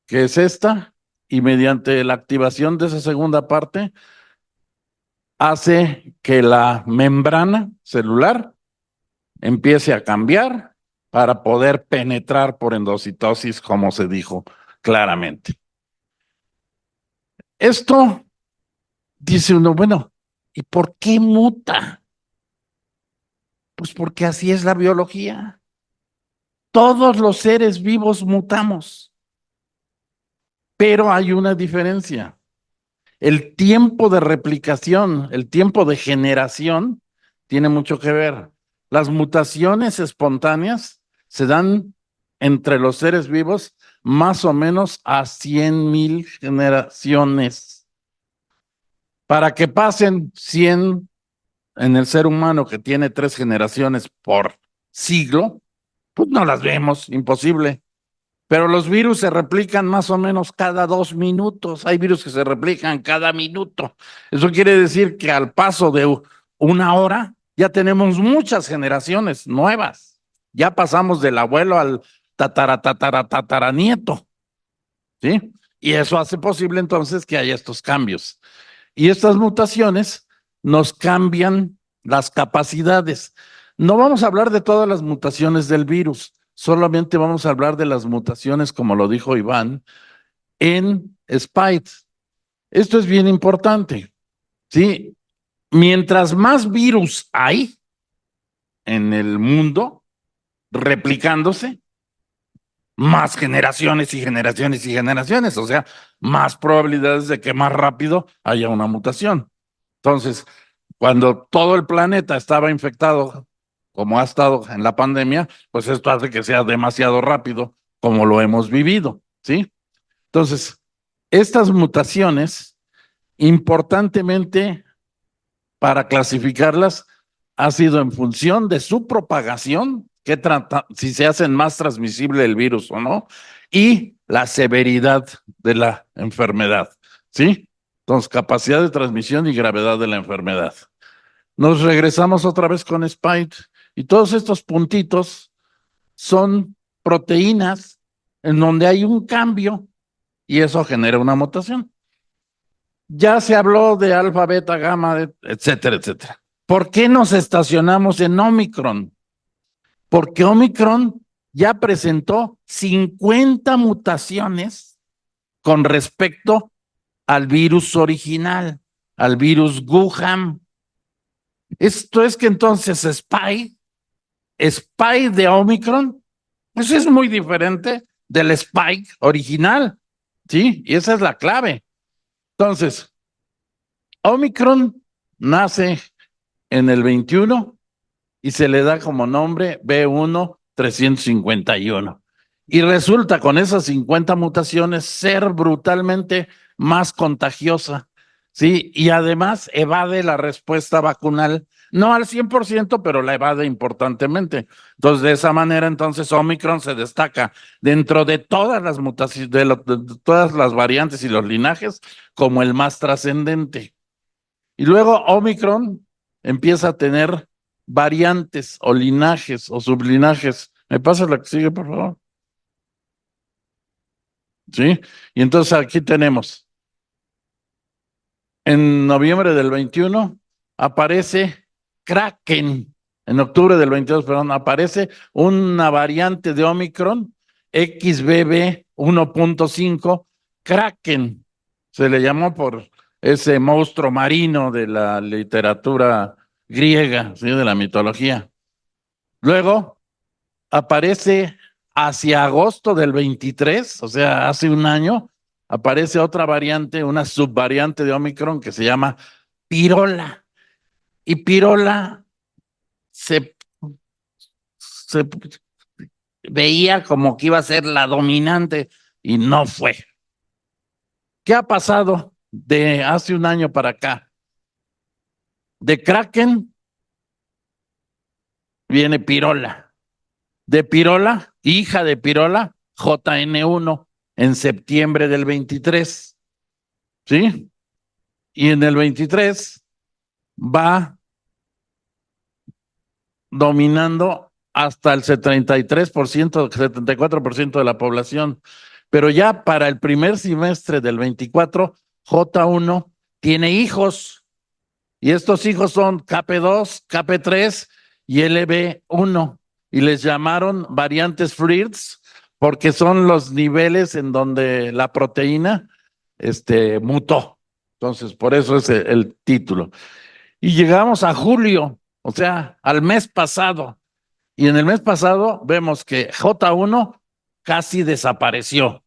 que es esta, y mediante la activación de esa segunda parte, hace que la membrana celular empiece a cambiar para poder penetrar por endocitosis, como se dijo claramente. Esto dice uno, bueno, ¿y por qué muta? Pues porque así es la biología. Todos los seres vivos mutamos, pero hay una diferencia. El tiempo de replicación, el tiempo de generación, tiene mucho que ver. Las mutaciones espontáneas se dan entre los seres vivos más o menos a 100,000 generaciones. Para que pasen 100 en el ser humano que tiene 3 generaciones por siglo, pues no las vemos, imposible. Pero los virus se replican más o menos cada 2 minutos. Hay virus que se replican cada minuto. Eso quiere decir que al paso de una hora ya tenemos muchas generaciones nuevas. Ya pasamos del abuelo al tataranieto, ¿sí? Y eso hace posible entonces que haya estos cambios. Y estas mutaciones nos cambian las capacidades. No vamos a hablar de todas las mutaciones del virus, solamente vamos a hablar de las mutaciones, como lo dijo Iván, en Spike. Esto es bien importante, ¿sí? Mientras más virus hay en el mundo replicándose, más generaciones y generaciones y generaciones, o sea, más probabilidades de que más rápido haya una mutación. Entonces, cuando todo el planeta estaba infectado, como ha estado en la pandemia, pues esto hace que sea demasiado rápido, como lo hemos vivido, ¿sí? Entonces, estas mutaciones, importantemente para clasificarlas, ha sido en función de su propagación, si se hacen más transmisible el virus o no, y la severidad de la enfermedad, ¿sí? Entonces, capacidad de transmisión y gravedad de la enfermedad. Nos regresamos otra vez con Spike y todos estos puntitos son proteínas en donde hay un cambio y eso genera una mutación. Ya se habló de alfa, beta, gamma, etcétera, etcétera. ¿Por qué nos estacionamos en Omicron? Porque Omicron ya presentó 50 mutaciones con respecto al virus original, al virus Wuhan. Esto es que entonces Spike de Omicron, pues es muy diferente del Spike original, ¿sí? Y esa es la clave. Entonces, Omicron nace en el 21 y se le da como nombre B1351. Y resulta con esas 50 mutaciones ser brutalmente más contagiosa, ¿sí? Y además evade la respuesta vacunal, no al 100%, pero la evade importantemente. Entonces, de esa manera, entonces Omicron se destaca dentro de todas las mutaciones, de todas las variantes y los linajes, como el más trascendente. Y luego Omicron empieza a tener variantes o linajes o sublinajes. ¿Me pasa la que sigue, por favor? ¿Sí? Y entonces aquí tenemos, en noviembre del 21 aparece Kraken, en octubre del 22, perdón, aparece una variante de Omicron, XBB 1.5, Kraken, se le llamó por ese monstruo marino de la literatura griega, ¿sí? De la mitología. Luego aparece hacia agosto del 23, o sea, hace un año, aparece otra variante, una subvariante de Omicron que se llama Pirola. Y Pirola se veía como que iba a ser la dominante y no fue. ¿Qué ha pasado de hace un año para acá? De Kraken viene Pirola. De Pirola, hija de Pirola, JN1 en septiembre del 23. ¿Sí? Y en el 23 va dominando hasta el 73%, 74% de la población. Pero ya para el primer semestre del 24, J1 tiene hijos. Y estos hijos son KP2, KP3 y LB1. Y les llamaron variantes Fritz porque son los niveles en donde la proteína mutó. Entonces, por eso es el título. Y llegamos a julio, o sea, al mes pasado. Y en el mes pasado vemos que J1 casi desapareció.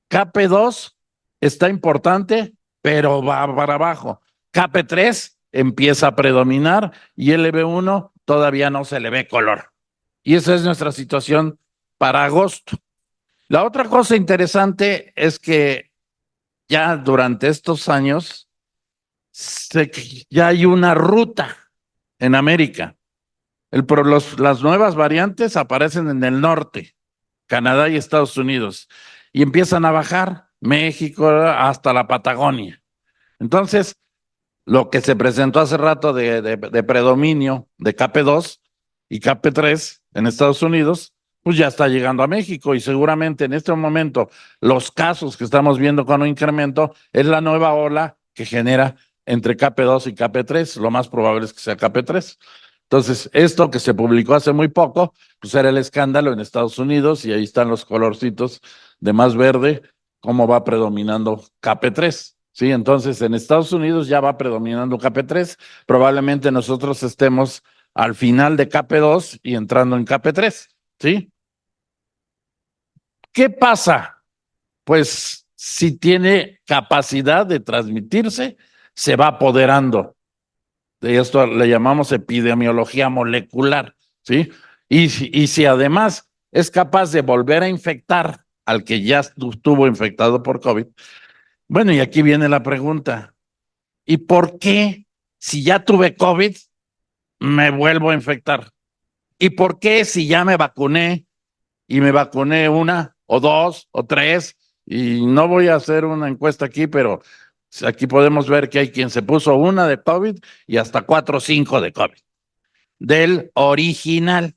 KP2 está importante, pero va para abajo. KP3 empieza a predominar y LB1 todavía no se le ve color. Y esa es nuestra situación para agosto. La otra cosa interesante es que ya durante estos años ya hay una ruta en América. Las nuevas variantes aparecen en el norte, Canadá y Estados Unidos, y empiezan a bajar México hasta la Patagonia. Entonces, lo que se presentó hace rato de predominio de KP2 y KP3 en Estados Unidos, pues ya está llegando a México y seguramente en este momento los casos que estamos viendo con un incremento es la nueva ola que genera entre KP2 y KP3, lo más probable es que sea KP3. Entonces, esto que se publicó hace muy poco, pues era el escándalo en Estados Unidos y ahí están los colorcitos de más verde, cómo va predominando KP3. Sí, entonces en Estados Unidos ya va predominando KP3, probablemente nosotros estemos al final de KP2 y entrando en KP3, ¿sí? ¿Qué pasa? Pues si tiene capacidad de transmitirse, se va apoderando. De esto le llamamos epidemiología molecular, ¿sí? Y si además es capaz de volver a infectar al que ya estuvo infectado por COVID, bueno, y aquí viene la pregunta, ¿y por qué si ya tuve COVID me vuelvo a infectar? ¿Y por qué si ya me vacuné y me vacuné una o dos o tres, y no voy a hacer una encuesta aquí, pero Aquí podemos ver que hay quien se puso una de COVID y hasta 4 o 5 de COVID. Del original.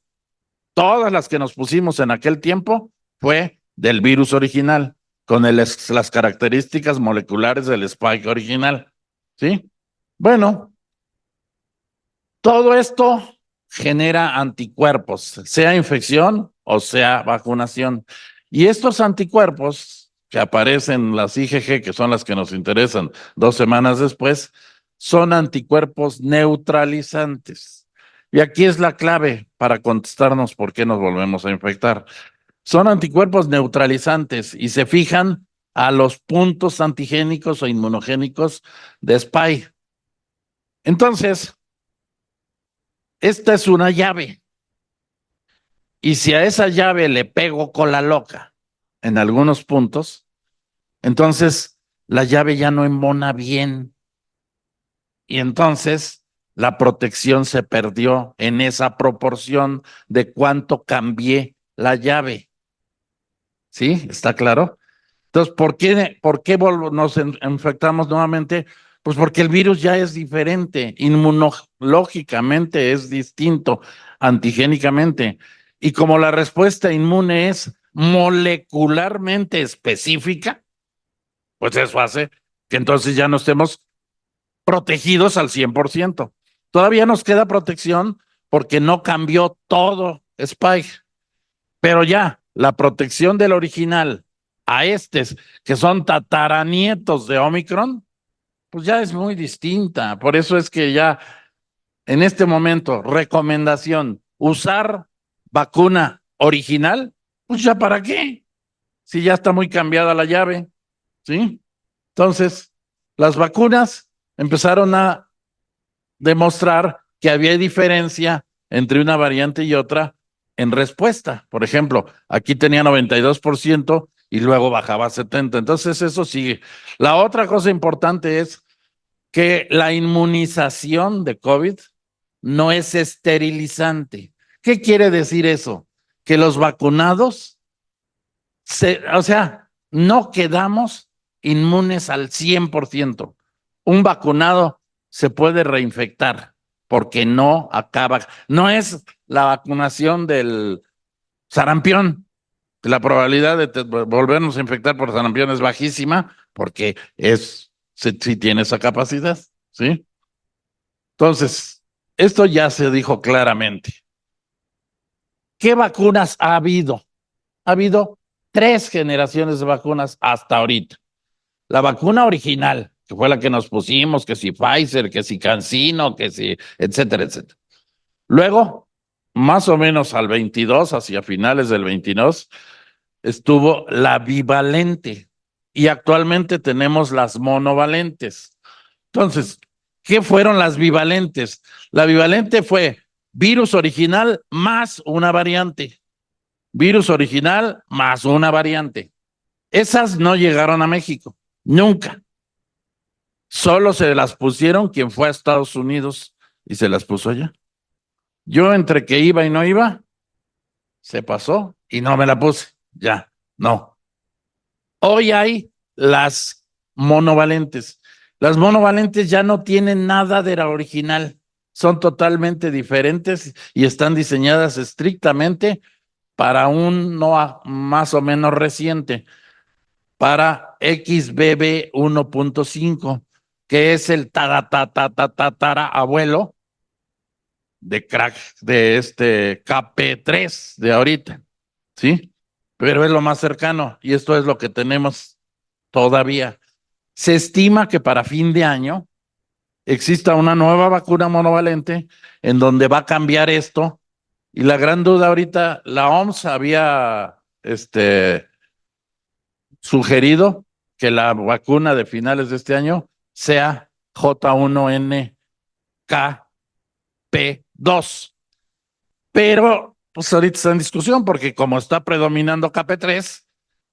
Todas las que nos pusimos en aquel tiempo fue del virus original, con las características moleculares del spike original. ¿Sí? Bueno, todo esto genera anticuerpos, sea infección o sea vacunación. Y estos anticuerpos que aparecen en las IgG, que son las que nos interesan 2 semanas después, son anticuerpos neutralizantes. Y aquí es la clave para contestarnos por qué nos volvemos a infectar. Son anticuerpos neutralizantes y se fijan a los puntos antigénicos o inmunogénicos de spike. Entonces, esta es una llave. Y si a esa llave le pego cola loca en algunos puntos, entonces la llave ya no embona bien. Y entonces la protección se perdió en esa proporción de cuánto cambié la llave. ¿Sí? ¿Está claro? Entonces, ¿por qué nos infectamos nuevamente? Pues porque el virus ya es diferente, inmunológicamente es distinto, antigénicamente. Y como la respuesta inmune es molecularmente específica, pues eso hace que entonces ya no estemos protegidos al 100%. Todavía nos queda protección porque no cambió todo Spike, pero ya la protección del original a estos que son tataranietos de Omicron, pues ya es muy distinta. Por eso es que ya en este momento, recomendación, usar vacuna original, pues ya para qué, si ya está muy cambiada la llave, ¿sí? Entonces, las vacunas empezaron a demostrar que había diferencia entre una variante y otra en respuesta. Por ejemplo, aquí tenía 92% y luego bajaba a 70%. Entonces, eso sigue. La otra cosa importante es que la inmunización de COVID no es esterilizante. ¿Qué quiere decir eso? Que los vacunados, o sea, no quedamos inmunes al 100%. Un vacunado se puede reinfectar porque no acaba. No es la vacunación del sarampión. La probabilidad de volvernos a infectar por sarampión es bajísima porque sí tiene esa capacidad, ¿sí? Entonces, esto ya se dijo claramente. ¿Qué vacunas ha habido? Ha habido 3 generaciones de vacunas hasta ahorita. La vacuna original, que fue la que nos pusimos, que si Pfizer, que si CanSino, que si, etcétera, etcétera. Luego, más o menos al 22, hacia finales del 22, estuvo la bivalente y actualmente tenemos las monovalentes. Entonces, ¿qué fueron las bivalentes? La bivalente fue virus original más una variante. Virus original más una variante. Esas no llegaron a México, nunca. Solo se las pusieron quien fue a Estados Unidos y se las puso allá. Yo entre que iba y no iba, se pasó y no me la puse. Ya, no. Hoy hay las monovalentes. Las monovalentes ya no tienen nada de la original. Son totalmente diferentes y están diseñadas estrictamente para un no más o menos reciente, para XBB 1.5, que es el abuelo de este KP3 de ahorita, ¿sí? Pero es lo más cercano y esto es lo que tenemos todavía. Se estima que para fin de año exista una nueva vacuna monovalente en donde va a cambiar esto. Y la gran duda ahorita, la OMS había sugerido que la vacuna de finales de este año sea J1NKP2. Pero pues ahorita está en discusión porque como está predominando KP3,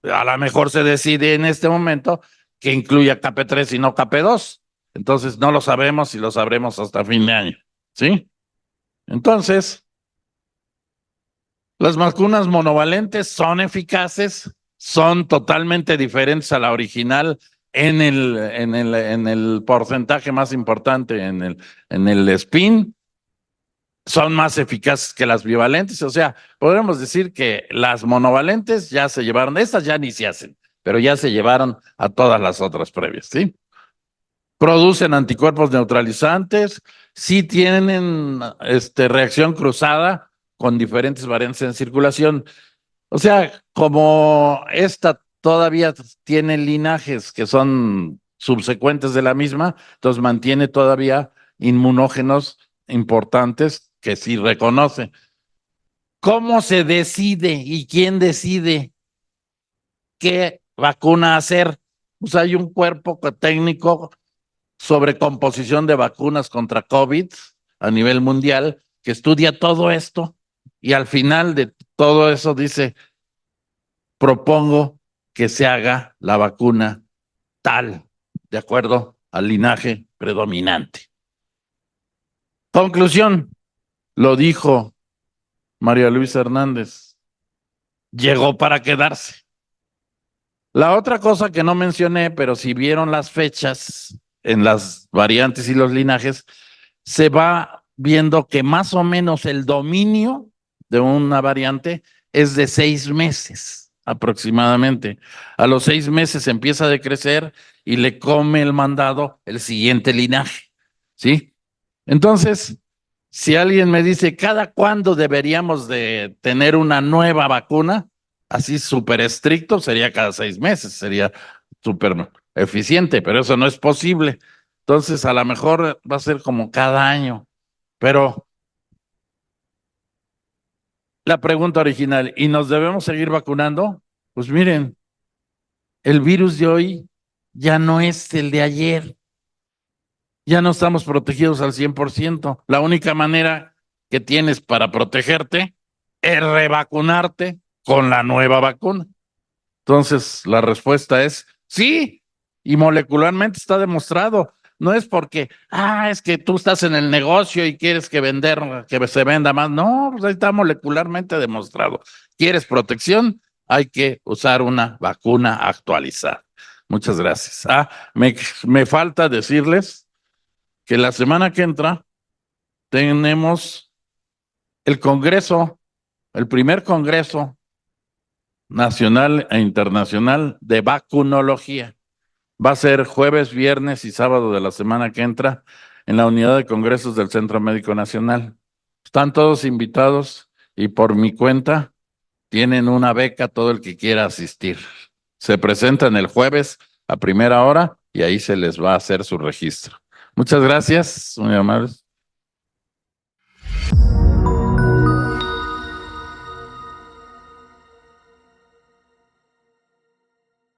a lo mejor se decide en este momento que incluya KP3 y no KP2. Entonces no lo sabemos y lo sabremos hasta fin de año, ¿sí? Entonces, las vacunas monovalentes son eficaces, son totalmente diferentes a la original en el porcentaje más importante, en el spin, son más eficaces que las bivalentes. O sea, podríamos decir que las monovalentes ya se llevaron, estas ya ni se hacen, pero ya se llevaron a todas las otras previas, ¿sí? Producen anticuerpos neutralizantes, sí tienen reacción cruzada con diferentes variantes en circulación. O sea, como esta todavía tiene linajes que son subsecuentes de la misma, entonces mantiene todavía inmunógenos importantes que sí reconoce. ¿Cómo se decide y quién decide qué vacuna hacer? Pues hay un cuerpo técnico sobre composición de vacunas contra COVID a nivel mundial que estudia todo esto y al final de todo eso dice, propongo que se haga la vacuna tal, de acuerdo al linaje predominante. Conclusión, lo dijo María Luisa Hernández, llegó para quedarse. La otra cosa que no mencioné, pero si vieron las fechas en las variantes y los linajes, se va viendo que más o menos el dominio de una variante es de 6 meses aproximadamente. A los 6 meses empieza a decrecer y le come el mandado el siguiente linaje, ¿sí? Entonces, si alguien me dice, ¿cada cuándo deberíamos de tener una nueva vacuna? Así súper estricto, sería cada 6 meses, sería súper eficiente, pero eso no es posible. Entonces, a lo mejor va a ser como cada año, pero la pregunta original, ¿y nos debemos seguir vacunando? Pues miren, el virus de hoy ya no es el de ayer, ya no estamos protegidos al 100%. La única manera que tienes para protegerte es revacunarte con la nueva vacuna. Entonces, la respuesta es sí, y molecularmente está demostrado. No es porque, es que tú estás en el negocio y quieres que se venda más. No, pues ahí está molecularmente demostrado. ¿Quieres protección? Hay que usar una vacuna actualizada. Muchas gracias. Me falta decirles que la semana que entra tenemos el Congreso, el primer Congreso nacional e internacional de vacunología. Va a ser jueves, viernes y sábado de la semana que entra en la unidad de congresos del Centro Médico Nacional. Están todos invitados y por mi cuenta tienen una beca todo el que quiera asistir. Se presentan el jueves a primera hora y ahí se les va a hacer su registro. Muchas gracias, muy amables.